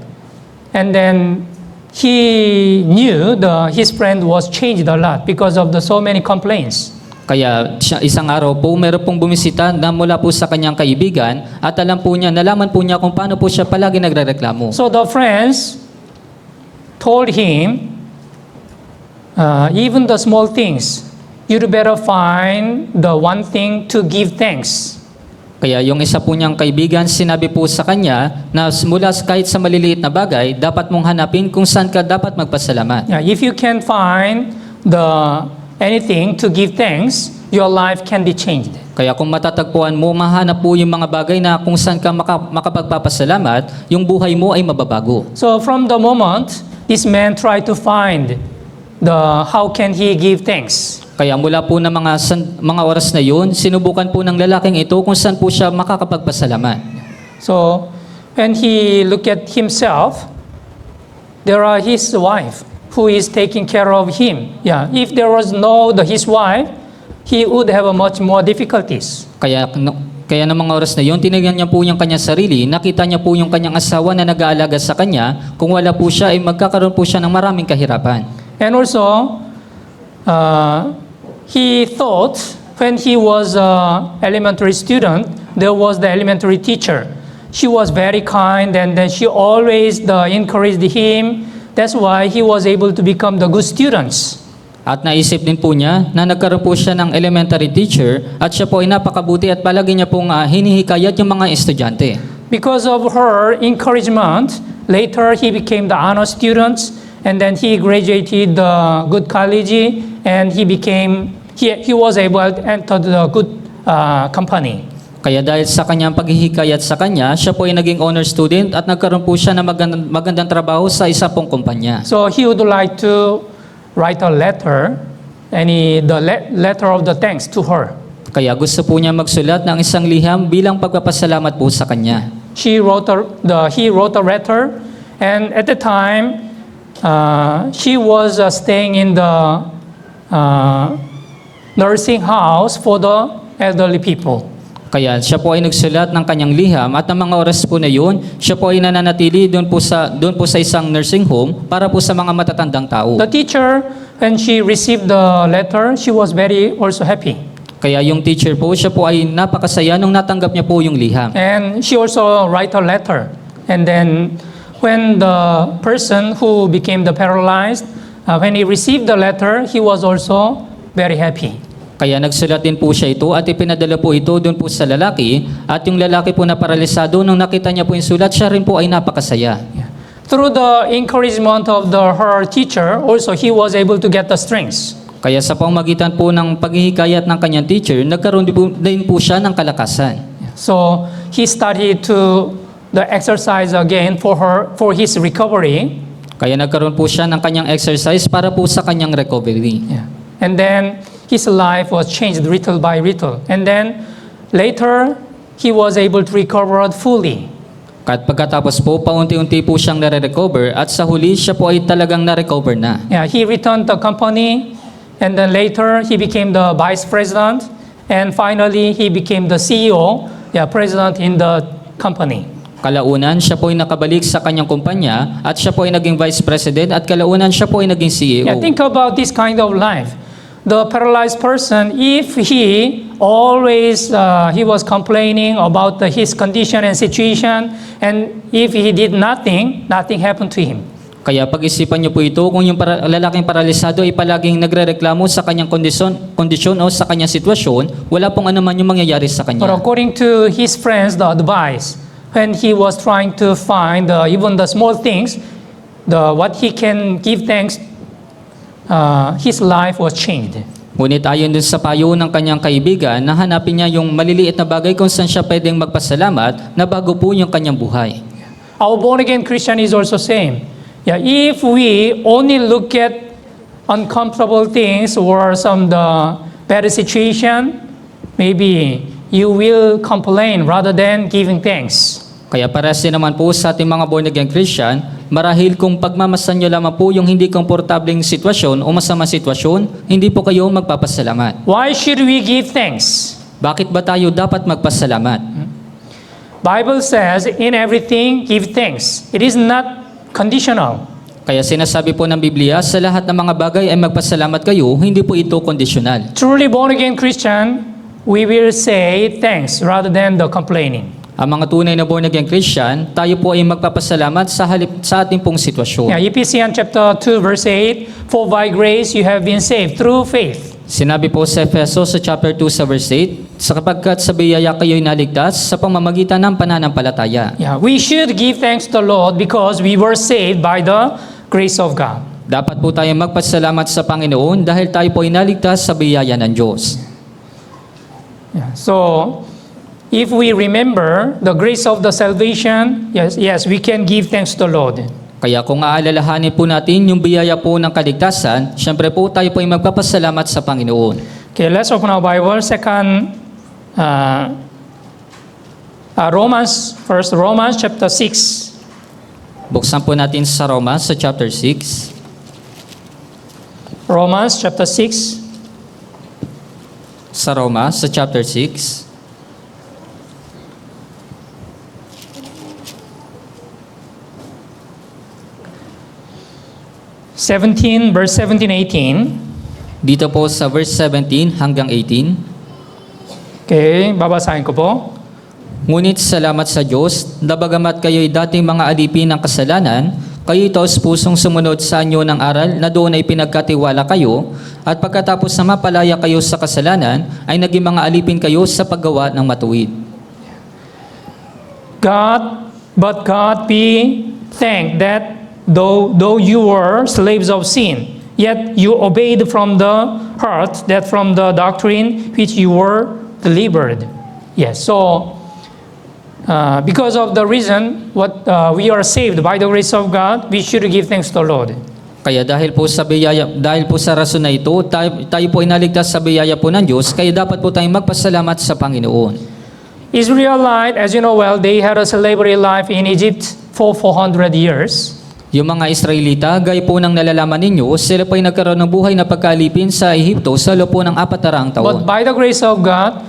and then he knew his friend was changed a lot because of so many complaints. Kaya isang araw po, meron pong bumisita na mula po sa kanyang kaibigan at nalaman po niya kung paano po siya palagi nagrereklamo. So the friends told him, even the small things, you'd better find the one thing to give thanks. Kaya yung isa po niyang kaibigan, sinabi po sa kanya na mula kahit sa maliliit na bagay, dapat mong hanapin kung saan ka dapat magpasalamat. Yeah, if you can find anything to give thanks, your life can be changed. Kaya kung matatagpuan mo, mahanap po yung mga bagay na kung saan ka makapagpapasalamat, yung buhay mo ay mababago. So from the moment, this man tried to find how can he give thanks. Kaya mula po ng mga oras na yun, sinubukan po ng lalaking ito kung saan po siya makakapagpasalamat. So when he looked at himself, there are his wife who is taking care of him. Yeah, if there was his wife, he would have much more difficulties. Kaya ng mga oras na yun, tinignan niya po yung kanyang sarili, nakita niya po yung kanyang asawa na nag-aalaga sa kanya, kung wala po siya, ay magkakaroon po siya ng maraming kahirapan. And also, he thought when he was an elementary student, there was the elementary teacher. she was very kind, and then she always encouraged him. That's why he was able to become the good students. At naisip din po niya na nagkaroon po siya ng elementary teacher at siya po ay napakabuti at palagi niya pong hinihikayat yung mga estudyante. Because of her encouragement, later he became the honor student, and then he graduated the good college, and he was able to enter the good company. Kaya dahil sa kanyang paghihikayat sa kanya, siya po ay naging honor student at nagkaroon po siya ng magandang trabaho sa isa pong kumpanya. So he would like to write a letter, letter of the thanks to her. Kaya gusto po niya magsulat ng isang liham bilang pagpapasalamat po sa kanya. He wrote a letter, and at the time, she was staying in the nursing house for the elderly people. Kaya siya po ay nagsulat ng kanyang liham at ng mga oras po na yun, siya po ay nananatili doon po sa isang nursing home para po sa mga matatandang tao. The teacher, when she received the letter, she was very also happy. Kaya yung teacher po, siya po ay napakasaya nung natanggap niya po yung liham. And she also write a letter. And then when the person who became the paralyzed, when he received the letter, he was also very happy. Kaya nagsulat din po siya ito at ipinadala po ito doon po sa lalaki at yung lalaki po na paralisado nung nakita niya po yung sulat, siya rin po ay napakasaya. Yeah. Through the encouragement of her teacher, also he was able to get the strength. Kaya sa pamamagitan po ng paghihikayat ng kanyang teacher, nagkaroon din po siya ng kalakasan. So he started to the exercise again for his recovery. Kaya nagkaroon po siya ng kanyang exercise para po sa kanyang recovery. Yeah. And then his life was changed little by little. And then later, he was able to recover fully. At pagkatapos po, paunti-unti po siyang nare-recover at sa huli, siya po ay talagang na-recover na. Yeah, he returned the company, and then later he became the vice president, and finally he became the CEO, president in the company. Kalaunan, siya po ay nakabalik sa kanyang kumpanya at siya po ay naging vice president at kalaunan siya po ay naging CEO. Yeah, think about this kind of life. The paralyzed person, if he always he was complaining about his condition and situation, and if he did nothing happened to him. Kaya pag-isipan niyo po ito, kung yung lalaking paralisado ay palaging nagrereklamo sa kanyang kondisyon o sa kanyang sitwasyon, wala pong anuman yung mangyayari sa But kanya. according to his friends, the advice, when he was trying to find even the small things, what he can give thanks, his life was changed. Ngunit ayon din sa payo ng kanyang kaibigan, nahanapin niya yung maliliit na bagay kung saan siya pwedeng magpasalamat na bago po yung kanyang buhay. Our born-again Christian is also same. Yeah, if we only look at uncomfortable things or some bad situation, maybe you will complain rather than giving thanks. Kaya parehas din naman po sa ating mga born-again Christian, marahil kung pagmamasan nyo lamang po yung hindi komportabling sitwasyon o masama sitwasyon, hindi po kayo magpapasalamat. Why should we give thanks? Bakit ba tayo dapat magpasalamat? Bible says, in everything, give thanks. It is not conditional. Kaya sinasabi po ng Biblia, sa lahat ng mga bagay ay magpasalamat kayo, hindi po ito kondisyonal. Truly born-again Christian, we will say thanks rather than the complaining. Ang mga tunay na born-again Christian, tayo po ay magpapasalamat sa halip sa ating pong sitwasyon. Yeah, Ephesians chapter 2 verse 8, for by grace you have been saved through faith. Sinabi po sa Efesos sa chapter 2 sa verse 8, sapagkat sa biyaya kayo'y naligtas sa pamamagitan ng pananampalataya. Yeah, we should give thanks to the Lord because we were saved by the grace of God. Dapat po tayo magpasalamat sa Panginoon dahil tayo po ay naligtas sa biyaya ng Diyos. Yeah, so if we remember the grace of the salvation, yes, we can give thanks to the Lord. Kaya kung aalalahanin po natin yung biyaya po ng kaligtasan, syempre po tayo po ay magpapasalamat sa Panginoon. Okay, let's open our Bible. Romans chapter 6. Buksan po natin sa Romans sa chapter 6. Romans chapter 6. Sa Romans sa chapter 6. Verse 17-18. Dito po sa verse 17 hanggang 18. Okay, babasahin ko po. Ngunit salamat sa Diyos, na bagamat kayo'y dating mga alipin ng kasalanan, kayo'y taos pusong sumunod sa anyo ng aral na doon ay pinagkatiwala kayo, at pagkatapos na mapalaya kayo sa kasalanan, ay naging mga alipin kayo sa paggawa ng matuwid. But God be thanked that though you were slaves of sin, yet you obeyed from the heart, that from the doctrine which you were delivered. Yes, so because of the reason we are saved by the grace of God, we should give thanks to the Lord. Kaya dahil po sa rason na ito, tayo po ay naligtas sa biyaya po ng Diyos, kaya dapat po tayong magpasalamat sa Panginoon. Israelite, as you know well, they had a slavery life in Egypt for 400 years. Yung mga Israelita, gaya po ng nalalaman ninyo, sila po ay nagkaroon ng buhay na pagkalipin sa Ehipto sa loob po ng 400 taon. But by the grace of God,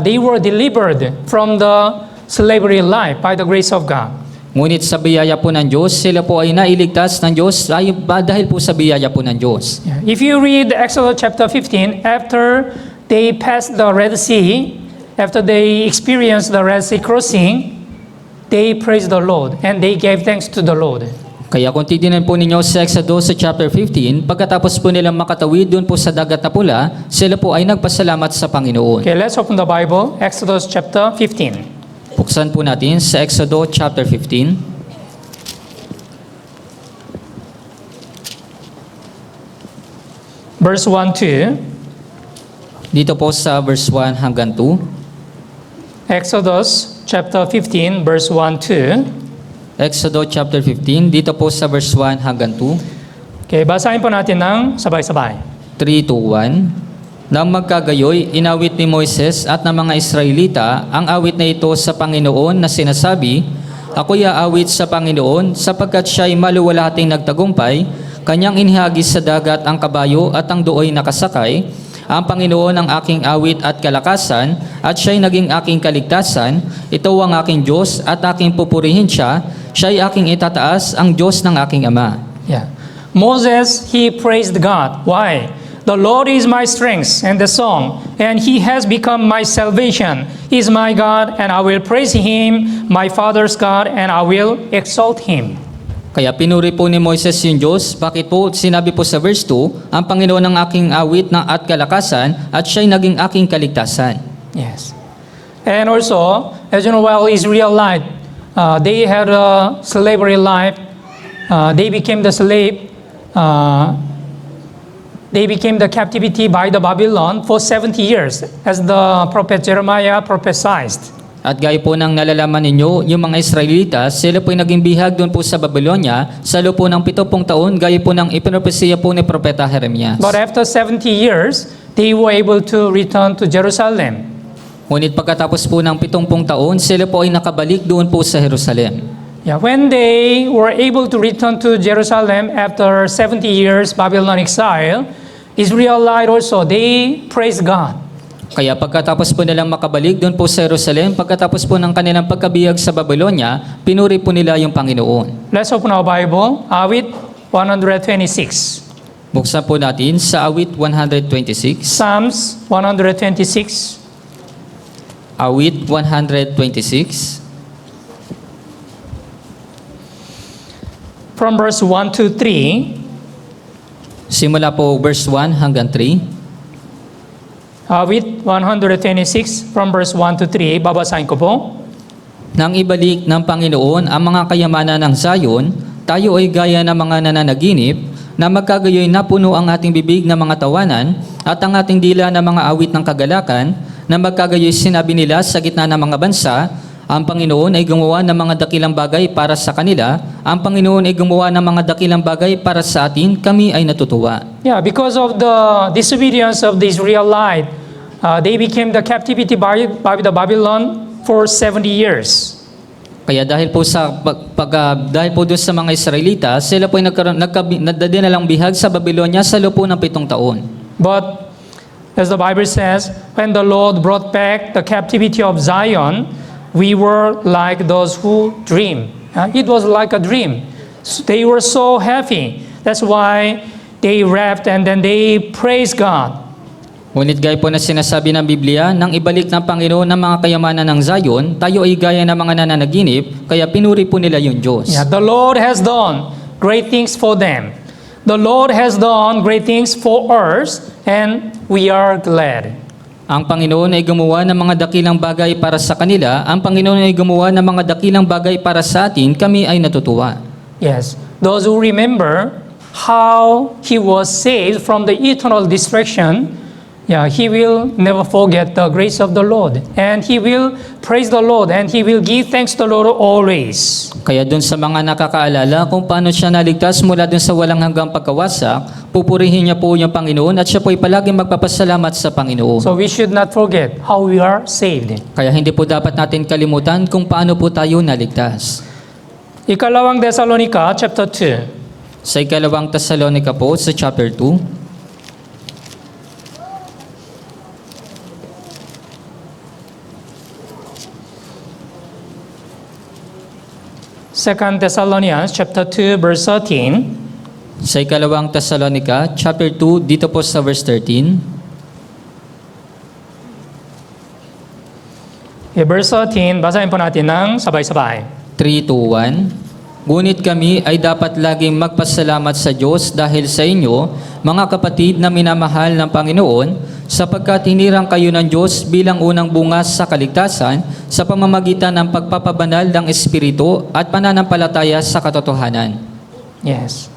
they were delivered from the slavery life by the grace of God. Ngunit sa biyaya po ng Diyos, sila po ay nailigtas ng Diyos dahil po sa biyaya po ng Diyos. If you read Exodus chapter 15, after they passed the Red Sea, after they experienced the Red Sea crossing, they praised the Lord and they gave thanks to the Lord. Kaya kung titignan po ninyo sa Exodus sa chapter 15, pagkatapos po nilang makatawid doon po sa dagat na pula, sila po ay nagpasalamat sa Panginoon. Okay, let's open the Bible, Exodus chapter 15. Buksan po natin sa Exodus chapter 15. Verse 1-2. Dito po sa verse 1 hanggang 2. Exodus chapter 15, verse 1-2. Exodus chapter 15, dito po sa verse 1 hanggang 2. Okay, basahin po natin ng sabay-sabay. 3 to 1. Nang magkagayoy, inawit ni Moises at ng mga Israelita ang awit na ito sa Panginoon na sinasabi, Ako'y aawit sa Panginoon sapagkat siya'y maluwalhating nagtagumpay, kanyang inihagis sa dagat ang kabayo at ang dooy nakasakay. Ang Panginoon ang aking awit at kalakasan, at siya'y naging aking kaligtasan. Ito ang aking Diyos at aking pupurihin siya. Siya'y aking itataas, ang Diyos ng aking Ama. Yeah. Moses, he praised God. Why? The Lord is my strength and the song, and he has become my salvation. He is my God, and I will praise him, my father's God, and I will exalt him. Kaya pinuri po ni Moises yung Diyos. Bakit po? Sinabi po sa verse 2, ang Panginoon ang aking awit at kalakasan, at siya'y naging aking kaligtasan. Yes. And also, as you know well, Israelite, they had a slavery life. They became the slave. They became the captivity by the Babylon for 70 years, as the prophet Jeremiah prophesied. At gaya po ng nalalaman ninyo, yung mga Israelita, sila po ay naging bihag doon po sa Babylonia sa loob po ng 70 taon, gaya po ng ipinopesiya po ni Propeta Jeremias. But after 70 years, they were able to return to Jerusalem. Ngunit pagkatapos po ng 70 taon, sila po ay nakabalik doon po sa Jerusalem. Yeah, when they were able to return to Jerusalem after 70 years Babylon exile, Israelite also, they praised God. Kaya pagkatapos po nilang makabalik doon po sa Jerusalem, pagkatapos po ng kanilang pagkabihag sa Babylonia, pinuri po nila yung Panginoon. Let's open our Bible, Awit 126. Buksan po natin sa Awit 126. Psalms 126. Awit 126. From verse 1 to 3. Simula po verse 1 hanggang 3. Awit 126 from verse 1 to 3. Babasahin ko po. Nang ibalik ng Panginoon ang mga kayamanan ng Zion, tayo ay gaya ng mga nananaginip, na magkagayoy napuno ang ating bibig ng mga tawanan at ang ating dila ng mga awit ng kagalakan, na magkagayoy sinabi nila sa gitna ng mga bansa, ang Panginoon ay gumawa ng mga dakilang bagay para sa kanila, ang Panginoon ay gumawa ng mga dakilang bagay para sa atin, kami ay natutuwa. Yeah, because of the disobedience of the Israelite, they became the captivity by the Babylon for 70 years. Kaya dahil po dahil po doon sa mga Israelita, sila po ay nadadinalang bihag sa Babylonia sa loob po ng 7 taon. But as the Bible says, when the Lord brought back the captivity of Zion, we were like those who dream. It was like a dream. They were so happy. That's why they rapped and then they praised God. Ngunit gaya po na sinasabi ng Biblia, nang ibalik ng Panginoon ng mga kayamanan ng Zion, tayo ay gaya ng mga nananaginip, kaya pinuri po nila yung Diyos. Yeah, the Lord has done great things for them. The Lord has done great things for us, and we are glad. Ang Panginoon ay gumawa ng mga dakilang bagay para sa kanila, ang Panginoon ay gumawa ng mga dakilang bagay para sa atin, kami ay natutuwa. Yes, those who remember how he was saved from the eternal destruction, yeah, he will never forget the grace of the Lord. And he will praise the Lord and he will give thanks to the Lord always. Kaya dun sa mga nakakaalala kung paano siya naligtas mula dun sa walang hanggang pagkawasak, pupurihin niya po yung Panginoon at siya po ay palaging magpapasalamat sa Panginoon. So we should not forget how we are saved. Kaya hindi po dapat natin kalimutan kung paano po tayo naligtas. Ikalawang Thessalonica chapter 2. Sa ikalawang Tesalonica po, sa chapter 2, 2 Thessalonians chapter 2 verse 13. sa ikalawang Tesalonica, chapter 2, dito po sa verse 13. Verse 13, basahin po natin ng sabay-sabay. 3, 2, 1. Ngunit kami ay dapat laging magpasalamat sa Diyos dahil sa inyo, mga kapatid na minamahal ng Panginoon, sapagkat hinirang kayo ng Diyos bilang unang bunga sa kaligtasan sa pamamagitan ng pagpapabanal ng Espiritu at pananampalataya sa katotohanan. Yes.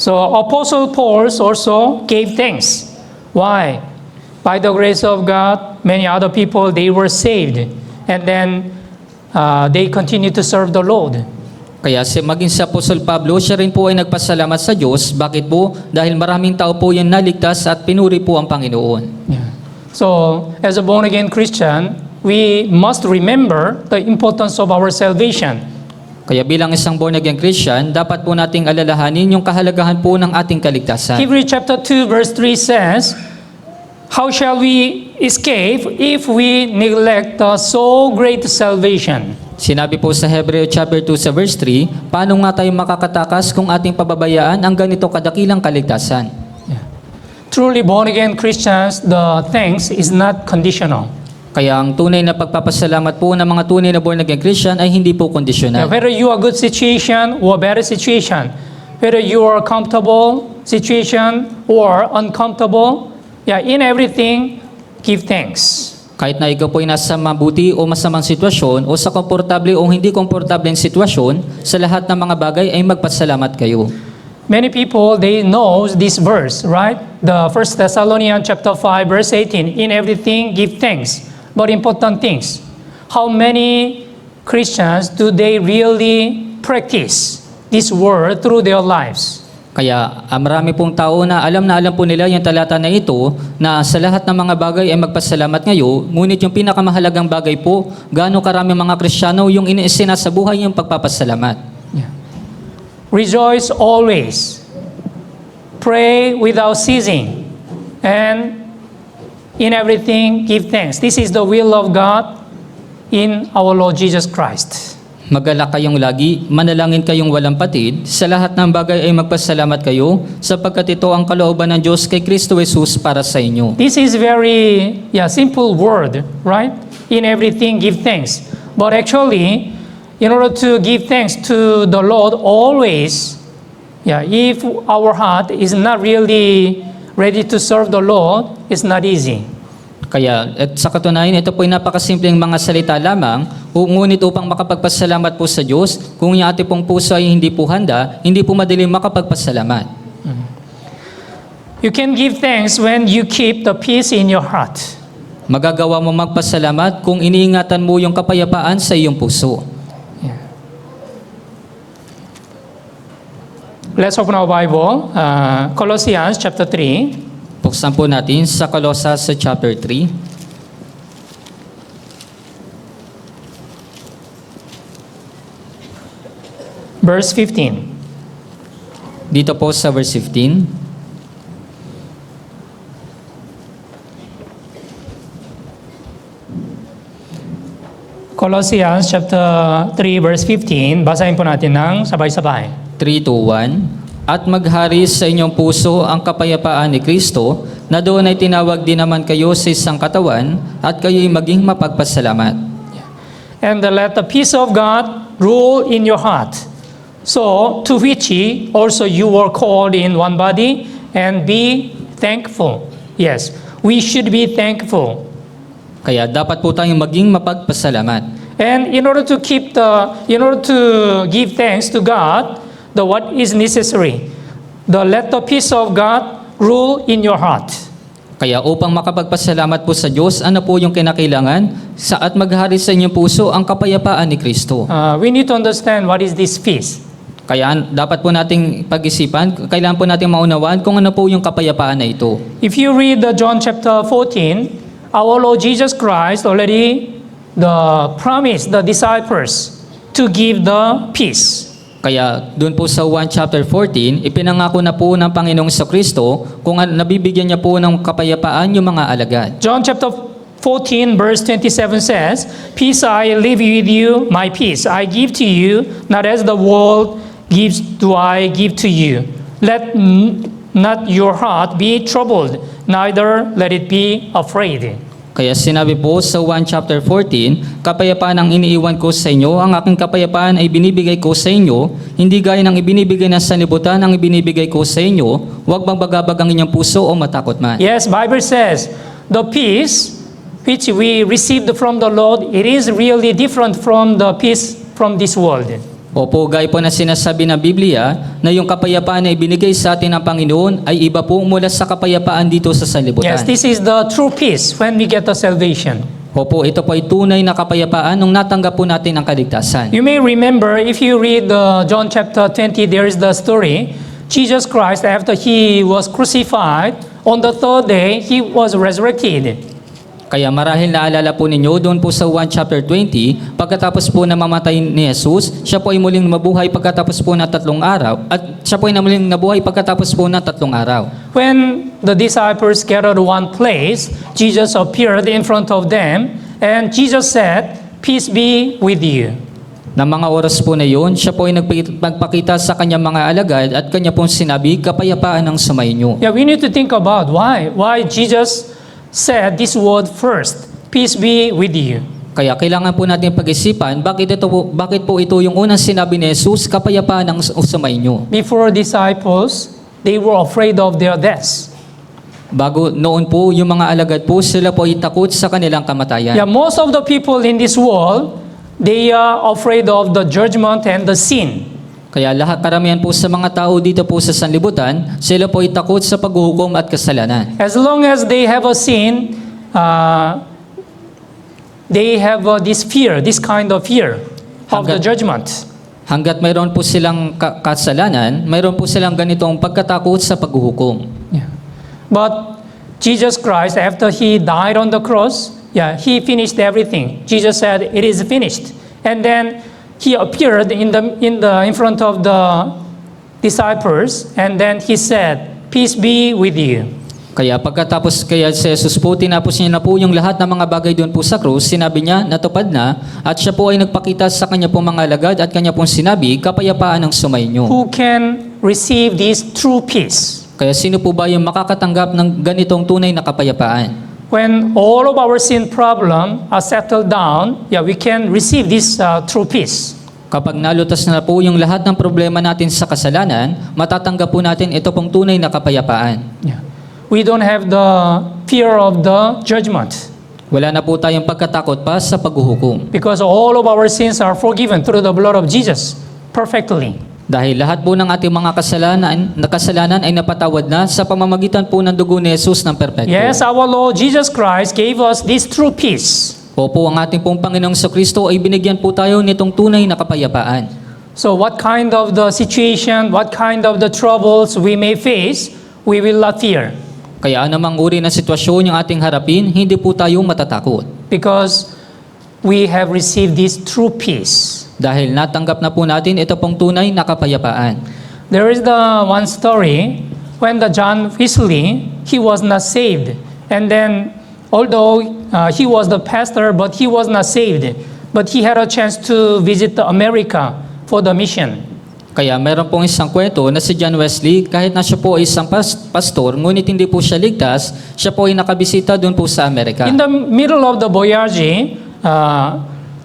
So Apostle Paul also gave thanks. Why? By the grace of God, many other people, they were saved. And then they continue to serve the Lord. Kaya maging si Apostol Pablo, siya rin po ay nagpasalamat sa Diyos. Bakit po? Dahil maraming tao po yung naligtas at pinuri po ang Panginoon. Yeah. So, as a born-again Christian, we must remember the importance of our salvation. Kaya bilang isang born-again Christian, dapat po nating alalahanin yung kahalagahan po ng ating kaligtasan. Hebrews chapter 2 verse 3 says, how shall we escape if we neglect the so great salvation? Sinabi po sa Hebreo chapter 2 sa verse 3, paano nga tayo makakatakas kung ating pababayaan ang ganito kadakilang kaligtasan? Yeah. Truly born-again Christians, the thanks is not conditional. Kaya ang tunay na pagpapasalamat po ng mga tunay na born-again Christian ay hindi po Yeah, kondisyon. whether you are good situation or bad situation, whether you are comfortable situation or uncomfortable, yeah, in everything, give thanks. Kahit na ikaw po ay nasa mabuti o masamang sitwasyon o sa komportable o hindi komportableng sitwasyon, sa lahat ng mga bagay ay magpasalamat kayo. Many people, they know this verse, right? The 1 Thessalonians chapter 5 verse 18, in everything give thanks. But important things, how many Christians do they really practice this word through their lives? Kaya marami pong tao na alam po nila yung talata na ito na sa lahat ng mga bagay ay magpasalamat ngayon, ngunit yung pinakamahalagang bagay po, gaano karami mga Kristiyano yung iniisina sa buhay yung pagpapasalamat. Yeah. Rejoice always. Pray without ceasing. And in everything, give thanks. This is the will of God in our Lord Jesus Christ. Magalak kayong lagi, manalangin kayong walang patid, sa lahat ng bagay ay magpasalamat kayo, sapagkat ito ang kalooban ng Diyos kay Kristo Jesus para sa inyo. This is very simple word, right? In everything, give thanks. But actually, in order to give thanks to the Lord always, if our heart is not really ready to serve the Lord, it's not easy. Kaya, at sa katunayan, ito po ay napakasimpleng mga salita lamang, ngunit upang makapagpasalamat po sa Diyos, kung yung ating pong puso ay hindi po handa, hindi po madaling makapagpasalamat. You can give thanks when you keep the peace in your heart. Magagawa mo magpasalamat kung iniingatan mo yung kapayapaan sa iyong puso. Let's open our Bible, Colossians chapter 3. Buksan po natin sa Colosas sa chapter 3. Verse 15. Dito po sa verse 15. Colossians chapter 3 verse 15. Basahin po natin ng sabay-sabay. 3, 2, 1. At maghari sa inyong puso ang kapayapaan ni Kristo, na doon ay tinawag din naman kayo sa isang katawan at kayo'y maging mapagpasalamat. And let the peace of God rule in your heart. So, to which ye also you were called in one body, and be thankful. Yes, we should be thankful. Kaya dapat po tayong maging mapagpasalamat. And in order to give thanks to God, what is necessary? Let the peace of God rule in your heart. Kaya upang makapagpasalamat po sa Diyos, ano po yung kinakailangan? At maghari sa inyong puso ang kapayapaan ni Kristo. We need to understand what is this peace. Kaya dapat po nating pag-isipan, kailangan po nating maunawaan kung ano po yung kapayapaan na ito. If you read John chapter 14, our Lord Jesus Christ already promised the disciples to give the peace. Kaya doon po sa 1 chapter 14, ipinangako na po ng Panginoong Kristo kung nabibigyan niya po ng kapayapaan yung mga alagad. John chapter 14 verse 27 says, "Peace I leave with you, my peace I give to you, not as the world gives do I give to you. Let not your heart be troubled, neither let it be afraid." Kaya sinabi po sa 1 chapter 14, kapayapaan ang iniiwan ko sa inyo, ang aking kapayapaan ay binibigay ko sa inyo, hindi gaya ng ibinibigay ng sanlibutan ang ibinibigay ko sa inyo, huwag magbagabag ang inyong puso o matakot man. Yes, Bible says, the peace which we received from the Lord, it is really different from the peace from this world. Opo, gaya po na sinasabi ng Biblia na yung kapayapaan na ibinigay sa atin ng Panginoon ay iba po mula sa kapayapaan dito sa sanlibutan. Yes, this is the true peace when we get the salvation. Opo, ito po ay tunay na kapayapaan nung natanggap po natin ang kaligtasan. You may remember, if you read John chapter 20, there is the story. Jesus Christ, after He was crucified, on the third day, He was resurrected. Kaya marahil naalala po ninyo doon po sa 1 chapter 20, pagkatapos po na mamatay ni Jesus, siya po ay muling mabuhay pagkatapos po na 3 araw, at siya po ay muling nabuhay pagkatapos po na 3 araw. When the disciples gathered one place, Jesus appeared in front of them, and Jesus said, "Peace be with you." Na mga oras po na yun, siya po ay nagpakita sa kanyang mga alagad at kanya pong sinabi, kapayapaan ang sumainyo. Yeah, we need to think about why Jesus said this word first, "Peace be with you." Kaya kailangan po natin pag-isipan, bakit po ito yung unang sinabi ni Jesus, kapayapaan ang sumainyo. Before disciples, they were afraid of their deaths. Bago noon po, yung mga alagad po, sila po ay takot sa kanilang kamatayan. Yeah, most of the people in this world, they are afraid of the judgment and the sin. Kaya karamihan po sa mga tao dito po sa sanlibutan, sila po ay takot sa paghuhukom at kasalanan. As long as they have a sin, they have this fear, this kind of fear of the judgment. Hanggat mayroon po silang kasalanan, mayroon po silang ganitong pagkatakot sa paghuhukom. Yeah. But Jesus Christ, after He died on the cross, He finished everything. Jesus said, "It is finished." And then He appeared in front of the disciples, and then He said, "Peace be with you." Kaya si Jesus po, tinapos niya na po yung lahat ng mga bagay doon po sa krus, sinabi niya, natupad na, at siya po ay nagpakita sa kanya pong mga alagad at kanya pong sinabi, kapayapaan ang sumainyo. Who can receive this true peace? Kaya sino po ba yung makakatanggap ng ganitong tunay na kapayapaan? When all of our sin problem are settled down, we can receive this true peace. Kapag nalutas na po yung lahat ng problema natin sa kasalanan, matatanggap po natin ito pong tunay na kapayapaan. Yeah. We don't have the fear of the judgment. Wala na po tayong pagkatakot pa sa paghuhukom. Because all of our sins are forgiven through the blood of Jesus perfectly. Dahil lahat po ng ating mga kasalanan ay napatawad na sa pamamagitan po ng dugo ni Jesus ng perpekto. Yes, our Lord Jesus Christ gave us this true peace. Opo, ang ating pong Panginoong Kristo ay binigyan po tayo nitong tunay na kapayapaan. So what kind of the situation, what kind of the troubles we may face, we will not fear. Kaya anumang uri ng sitwasyon yung ating harapin, hindi po tayo matatakot. Because we have received this true peace. Dahil natanggap na po natin ito pong tunay na kapayapaan. There is the one story when the John Wesley, he was not saved. And then, although he was the pastor, but he was not saved. But he had a chance to visit America for the mission. Kaya meron pong isang kwento na si John Wesley, kahit na siya po ay isang pastor, ngunit hindi po siya ligtas, siya po ay nakabisita doon po sa Amerika. In the middle of the voyage,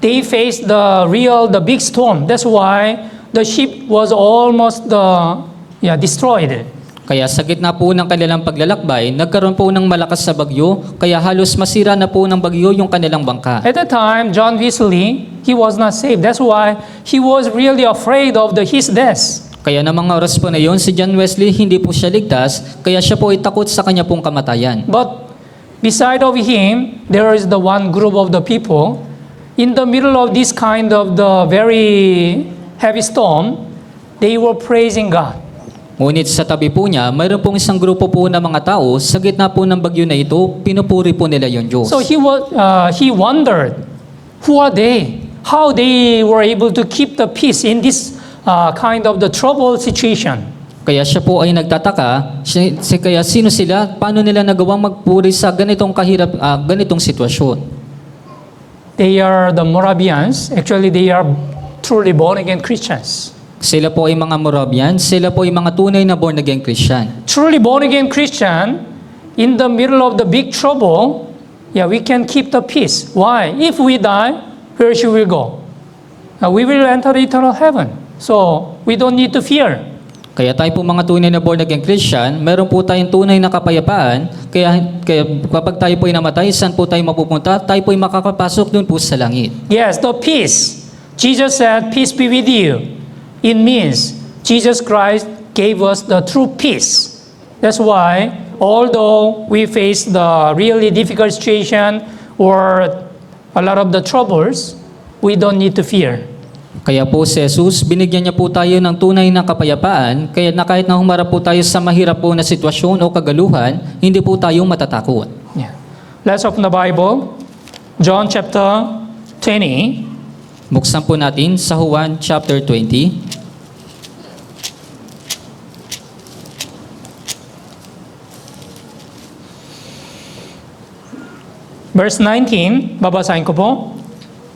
they faced the big storm. That's why the ship was almost destroyed. Kaya sa gitna po ng kanilang paglalakbay, nagkaroon po ng malakas na bagyo, kaya halos masira na po ng bagyo yung kanilang bangka. At that time, John Wesley, he was not saved. That's why he was really afraid of his death. Kaya na mga oras po na yun, si John Wesley hindi po siya ligtas, kaya siya po ay takot sa kanya pong kamatayan. But beside of him, there is the one group of the people. In the middle of this kind of the very heavy storm, they were praising God. Ngunit sa tabi po niya, mayroon pong isang grupo po ng mga tao, sa gitna po ng bagyo na ito, pinupuri po nila yung Diyos. So he wondered, who are they? How they were able to keep the peace in this kind of the troubled situation. Kaya siya po ay nagtataka, kaya sino sila, paano nila nagawang magpuri sa ganitong kahirap, ganitong sitwasyon. They are the Moravians. Actually, they are truly born-again Christians. Sila po ay mga Moravian, sila po ay mga tunay na born-again Christian. Truly born-again Christian, in the middle of the big trouble, we can keep the peace. Why? If we die, where should we go? We will enter eternal heaven. So, we don't need to fear. Kaya tayo po mga tunay na born-again Christian, meron po tayong tunay na kapayapaan, kaya kapag tayo po ay namatay, saan po tayo mapupunta? Tayo po ay makakapasok dun po sa langit. Yes, the peace. Jesus said, peace be with you. It means Jesus Christ gave us the true peace. That's why, although we face the really difficult situation or a lot of the troubles, we don't need to fear. Kaya po si Jesus, binigyan niya po tayo ng tunay na kapayapaan, kaya na kahit na humarap po tayo sa mahirap po na sitwasyon o kagaluhan, hindi po tayo matatakot. Yeah. Let's open the Bible. John chapter 20. Buksan po natin sa Juan chapter 20. Verse 19, babasahin ko po.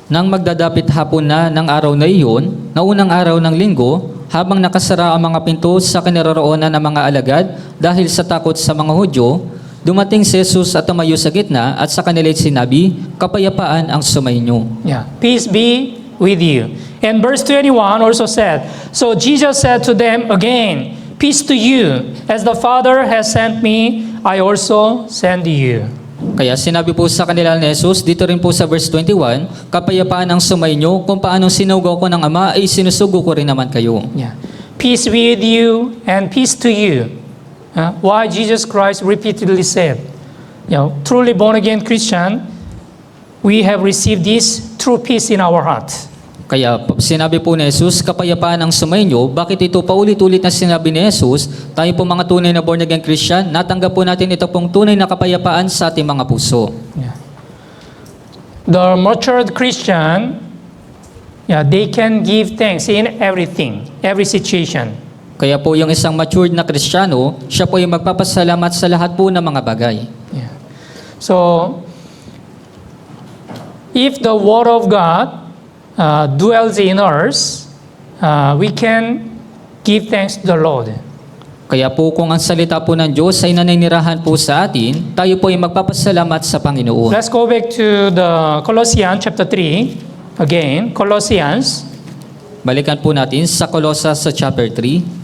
Nang magdadapit hapon na ng araw na iyon, na unang araw ng linggo, habang nakasara ang mga pinto sa kinaroroonan ng mga alagad dahil sa takot sa mga Hudyo, dumating si Jesus at tumayo sa gitna at sa kanila'y sinabi, kapayapaan ang sumainyo. Yeah. Peace be with you. And verse 21 also said, so Jesus said to them again, peace to you. As the Father has sent me, I also send you. Kaya sinabi po sa kanila ni Jesus, dito rin po sa verse 21, kapayapaan ang sumainyo, kung paano sinugo ko ng Ama, ay sinusugo ko rin naman kayo. Yeah. Peace be with you and peace to you. Why Jesus Christ repeatedly said, truly born-again Christian, we have received this true peace in our heart. Kaya sinabi po ni Jesus, kapayapaan ang sumainyo. Bakit ito paulit-ulit na sinabi ni Jesus? Tayo po mga tunay na born-again Christian, natanggap po natin ito pong tunay na kapayapaan sa ating mga puso. Yeah. The matured Christian, they can give thanks in everything, every situation. Kaya po yung isang matured na Kristiyano, siya po yung magpapasalamat sa lahat po ng mga bagay. Yeah. So, if the Word of God dwells in us, we can give thanks to the Lord. Kaya po kung ang salita po ng Diyos ay naninirahan po sa atin, tayo po ay magpapasalamat sa Panginoon. Let's go back to the Colossians chapter 3. Again, Colossians. Balikan po natin sa Colosas sa chapter 3.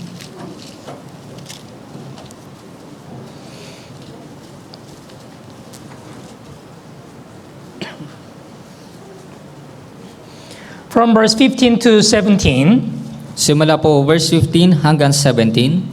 From verse 15 to 17. Simula po verse 15 hanggang 17.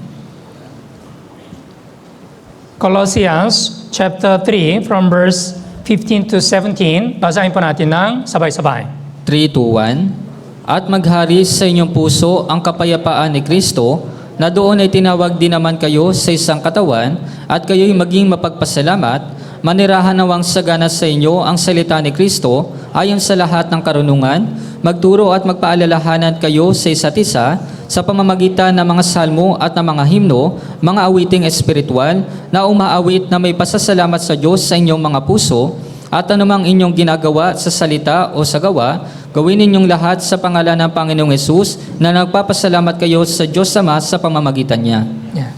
Colossians chapter 3 from verse 15 to 17. Basahin po natin ng sabay-sabay. 3:1. At maghari sa inyong puso ang kapayapaan ni Kristo, na doon ay tinawag din naman kayo sa isang katawan, at kayo'y maging mapagpasalamat, manirahan nawang sagana sa inyo ang salita ni Kristo, ayon sa lahat ng karunungan, magturo at magpaalalahanan kayo sa isa't isa sa pamamagitan ng mga salmo at ng mga himno, mga awiting espiritual na umaawit na may pasasalamat sa Diyos sa inyong mga puso, at anumang inyong ginagawa sa salita o sa gawa, gawin ninyong lahat sa pangalan ng Panginoong Hesus na nagpapasalamat kayo sa Diyos Ama sa pamamagitan niya. Yeah.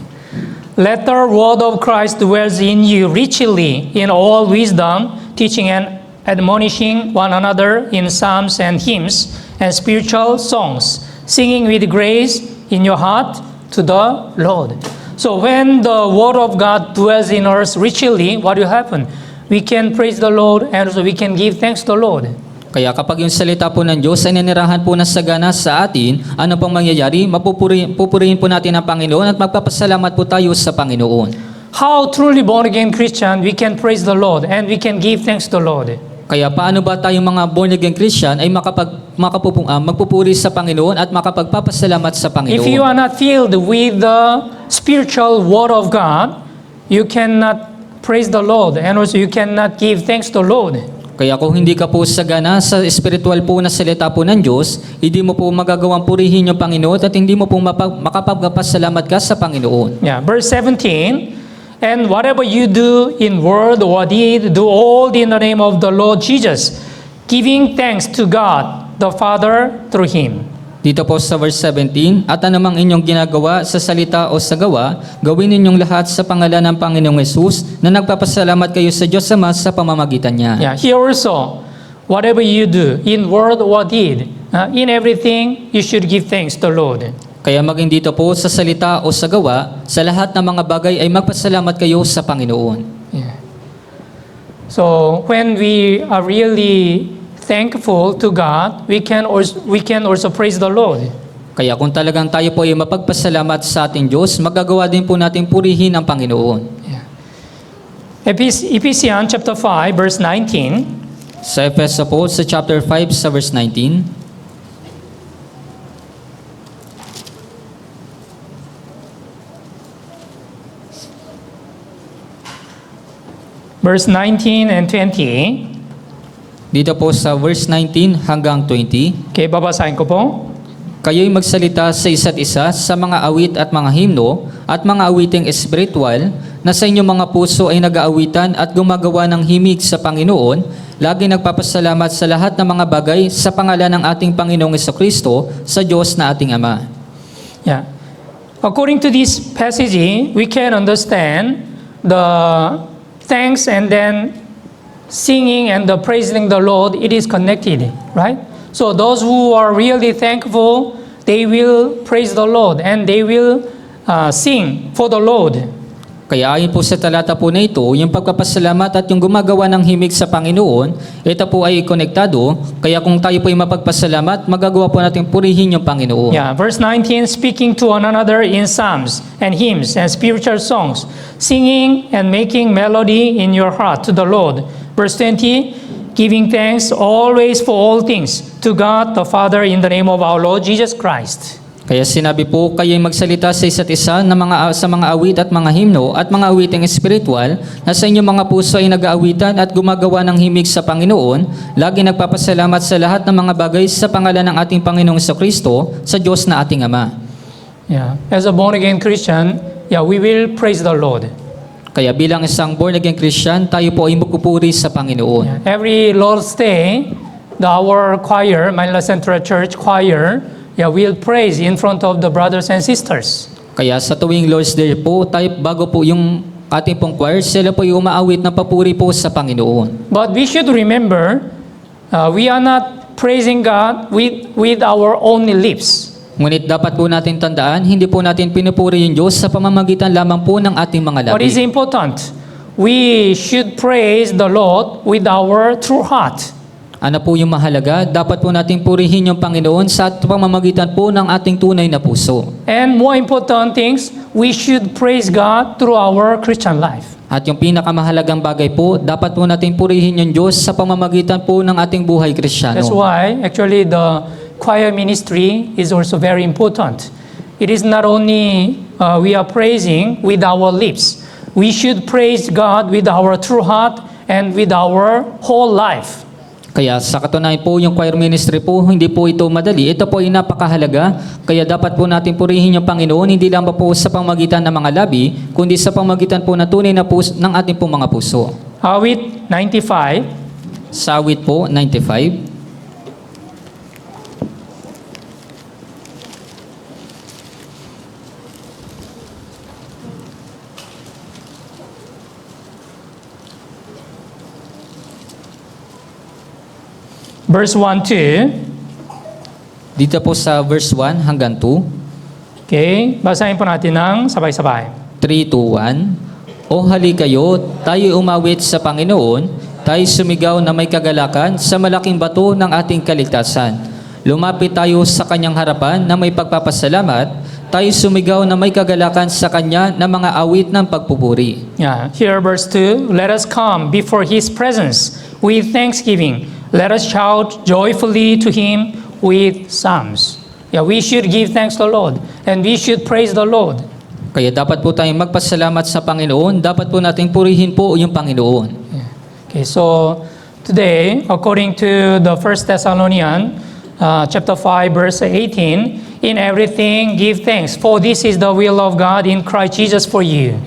Let the word of Christ dwells in you richly in all wisdom, teaching and admonishing one another in psalms and hymns and spiritual songs, singing with grace in your heart to the Lord. So when the word of God dwells in us richly, what will happen? We can praise the Lord and also we can give thanks to the Lord. Kaya kapag yung salita po ng Diyos ay nanirahan po na sagana sa atin, ano pong mangyayari? Pupurihin po natin ang Panginoon at magpapasalamat po tayo sa Panginoon. How truly born-again Christian, we can praise the Lord and we can give thanks to the Lord. Kaya paano ba tayong mga born-again Christian ay magpupuri sa Panginoon at makapagpapasalamat sa If you Panginoon? are not filled with the spiritual word of God, you cannot praise the Lord and also you cannot give thanks to the Lord. Kaya kung hindi ka po sagana sa spiritual po na salita po ng Diyos, hindi mo po magagawang purihin yung Panginoon at hindi mo po makapagpapasalamat ka sa Panginoon. Yeah, verse 17, and whatever you do in word or deed, do all in the name of the Lord Jesus, giving thanks to God the Father through Him. Dito po sa verse 17, at anumang inyong ginagawa sa salita o sa gawa, gawin ninyong lahat sa pangalan ng Panginoong Hesus na nagpapasalamat kayo sa Diyos Ama sa pamamagitan niya. Yeah, here also, whatever you do in word or deed, in everything you should give thanks to the Lord. Kaya maging dito po sa salita o sa gawa, sa lahat ng mga bagay ay magpasalamat kayo sa Panginoon. Yeah. So when we are really thankful to God, we can also praise the Lord. Kaya kung talagang tayo po ay mapagpasalamat sa ating Diyos, magagawa din po natin purihin ang Panginoon. Yeah. Ephesians chapter 5 verse 19. Sa Efeso po, sa chapter 5, sa verse 19, Verse 19 and 20. dito po sa verse 19 hanggang 20, Okay, babasahin ko po. kayo'y magsalita sa isa't isa sa mga awit at mga himno at mga awiting espiritual na sa inyong mga puso ay nag-aawitan at gumagawa ng himig sa Panginoon, lagi nagpapasalamat sa lahat ng mga bagay sa pangalan ng ating Panginoong Jesucristo sa Diyos na ating Ama. Yeah. According to this passage, we can understand the thanks and then singing and the praising the Lord, it is connected, right? So those who are really thankful, they will praise the Lord and they will sing for the Lord. Kaya ayon po sa talata po na ito, yung pagpapasalamat at yung gumagawa ng himig sa Panginoon, ito po ay konektado. Kaya kung tayo po ay mapagpasalamat, magagawa po natin purihin yung Panginoon. Yeah, verse 19, speaking to one another in psalms and hymns and spiritual songs, singing and making melody in your heart to the Lord. Verse 20, giving thanks always for all things to God the Father in the name of our Lord Jesus Christ. Kaya sinabi po, kayo'y magsalita sa isa't isa sa mga awit at mga himno at mga awiting espiritual na sa inyong mga puso ay nag-aawitan at gumagawa ng himig sa Panginoon, lagi nagpapasalamat sa lahat ng mga bagay sa pangalan ng ating Panginoong Jesucristo sa Diyos na ating Ama. Yeah, as a born-again Christian, we will praise the Lord. Kaya bilang isang born-again Christian, tayo po ay magpupuri sa Panginoon. Every Lord's Day, our choir, Manila Central Church choir, we'll praise in front of the brothers and sisters. Kaya sa tuwing Lord's Day po, tayo bago po yung ating pong choir, sila po yung umaawit na papuri po sa Panginoon. But we should remember, we are not praising God with our only lips. Ngunit dapat po natin tandaan, hindi po natin pinupuri yung Diyos sa pamamagitan lamang po ng ating mga What is labi. important? We should praise the Lord with our true heart. Ano po yung mahalaga? Dapat po natin purihin yung Panginoon sa pamamagitan po ng ating tunay na puso. And more important things, we should praise God through our Christian life. At yung pinakamahalagang bagay po, dapat po natin purihin yung Diyos sa pamamagitan po ng ating buhay Kristiyano. That's why actually the choir ministry is also very important. It is not only we are praising with our lips. We should praise God with our true heart and with our whole life. Kaya sa katunayan po, yung choir ministry po, hindi po ito madali. Ito po ay napakahalaga. Kaya dapat po natin purihin yung Panginoon, hindi lang po sa pamamagitan ng mga labi, kundi sa pamamagitan po na tunay na puso, ng ating pong mga puso. Awit 95. Sa awit po, 95. verse 1 to, Dito po sa verse 1 hanggang 2, okay, basahin po natin ng sabay-sabay. 3, 2, 1. O hali kayo, tayo umawit sa Panginoon, tayo sumigaw na may kagalakan sa malaking bato ng ating kaligtasan. Lumapit tayo sa kanyang harapan na may pagpapasalamat, tayo sumigaw na may kagalakan sa kanya na mga awit ng pagpupuri. Yeah, here verse 2, let us come before His presence with thanksgiving. Let us shout joyfully to Him with psalms. Yeah, we should give thanks to the Lord and we should praise the Lord. Kaya dapat po tayong magpasalamat sa Panginoon, dapat po nating purihin po yung Panginoon. Okay, so today, according to the 1 Thessalonians chapter 5, verse 18, in everything give thanks, for this is the will of God in Christ Jesus for you.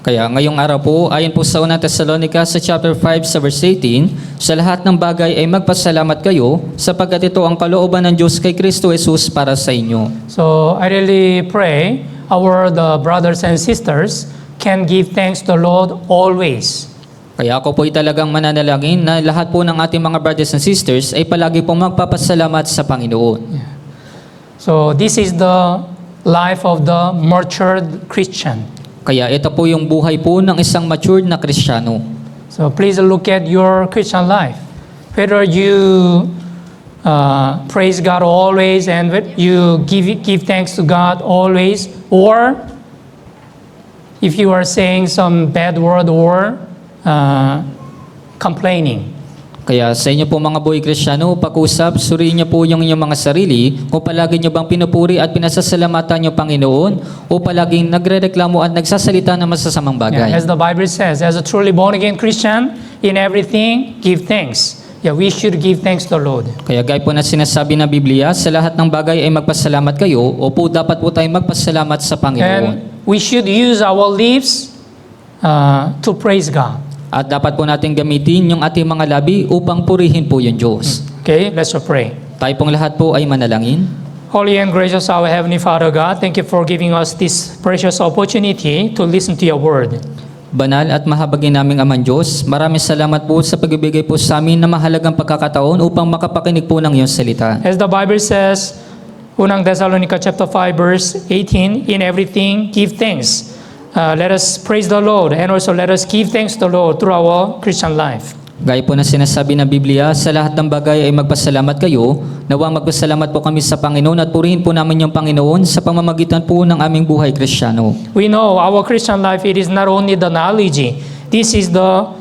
Kaya ngayong araw po, ayon po sa 1 Thessalonica sa chapter 5 sa verse 18, sa lahat ng bagay ay magpasalamat kayo, sapagkat ito ang kalooban ng Diyos kay Kristo Jesus para sa inyo. So I really pray the brothers and sisters can give thanks to the Lord always. Kaya ako po ay talagang mananalangin na lahat po ng ating mga brothers and sisters ay palagi pong magpapasalamat sa Panginoon. So this is the life of the matured Christian. Kaya ito po yung buhay po ng isang matured na Kristiyano. So please look at your Christian life. Whether you praise God always and you give thanks to God always, or if you are saying some bad word or complaining. Kaya sa inyo po mga buhay Kristiyano, pag-usap, suriin niyo po yung inyong mga sarili kung palagi niyo bang pinupuri at pinasasalamatan niyo Panginoon o palaging nagrereklamo at nagsasalita ng masasamang bagay. Yeah, as the Bible says, as a truly born-again Christian, in everything, give thanks. Yeah, we should give thanks to the Lord. Kaya gaya po na sinasabi ng Biblia, sa lahat ng bagay ay magpasalamat kayo o po dapat po tayong magpasalamat sa Panginoon. And we should use our lips to praise God. At dapat po natin gamitin yung ating mga labi upang purihin po yung Diyos. Okay, let's pray. Tayo pong lahat po ay manalangin. Holy and gracious our Heavenly Father God, thank you for giving us this precious opportunity to listen to your word. Banal at mahabagin naming Amang Diyos, maraming salamat po sa pagbibigay po sa amin na mahalagang pagkakataon upang makapakinig po ng iyong salita. As the Bible says, 1 Thessalonica chapter 5 verse 18, in everything give thanks. Let us praise the Lord and also let us give thanks to the Lord through our Christian life. Gaya po na sinasabi ng Biblia, sa lahat ng bagay ay magpasalamat kayo. Nawang magpasalamat po kami sa Panginoon at purihin po namin yung Panginoon sa pamamagitan po ng aming buhay Kristiyano. We know our Christian life, it is not only the knowledge. This is the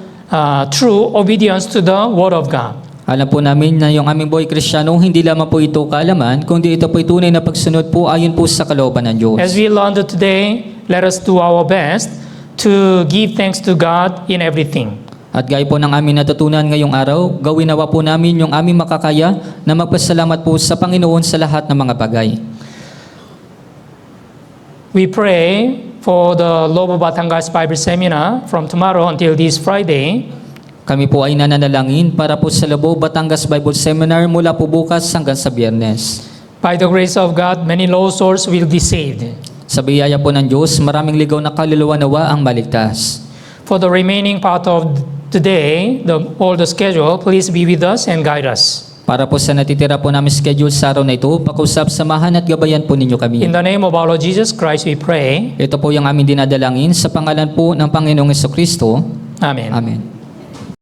true obedience to the Word of God. Alam po namin na yung aming buhay Kristiyano, hindi lamang po ito kaalaman, kundi ito po tunay na pagsunod po ayon po sa kalooban ng Diyos. As we learned today, let us do our best to give thanks to God in everything. At gaya po ng aming natutunan ngayong araw, gawin nawa po namin yung aming makakaya na magpasalamat po sa Panginoon sa lahat ng mga bagay. We pray for the Lobo Batangas Bible Seminar from tomorrow until this Friday. Kami po ay nananalangin para po sa Lobo Batangas Bible Seminar mula po bukas hanggang sa Biyernes. By the grace of God, many lost souls will be saved. Sa biyaya po ng Diyos, maraming ligaw na kaluluwa nawa ang maligtas. For the remaining part of today, all the schedule, please be with us and guide us. Para po sa natitira po namin schedule sa araw na ito, pakusap, samahan at gabayan po ninyo kami. In the name of our Lord Jesus Christ, we pray. Ito po yung aming dinadalangin sa pangalan po ng Panginoong Jesucristo. Amen. Amen.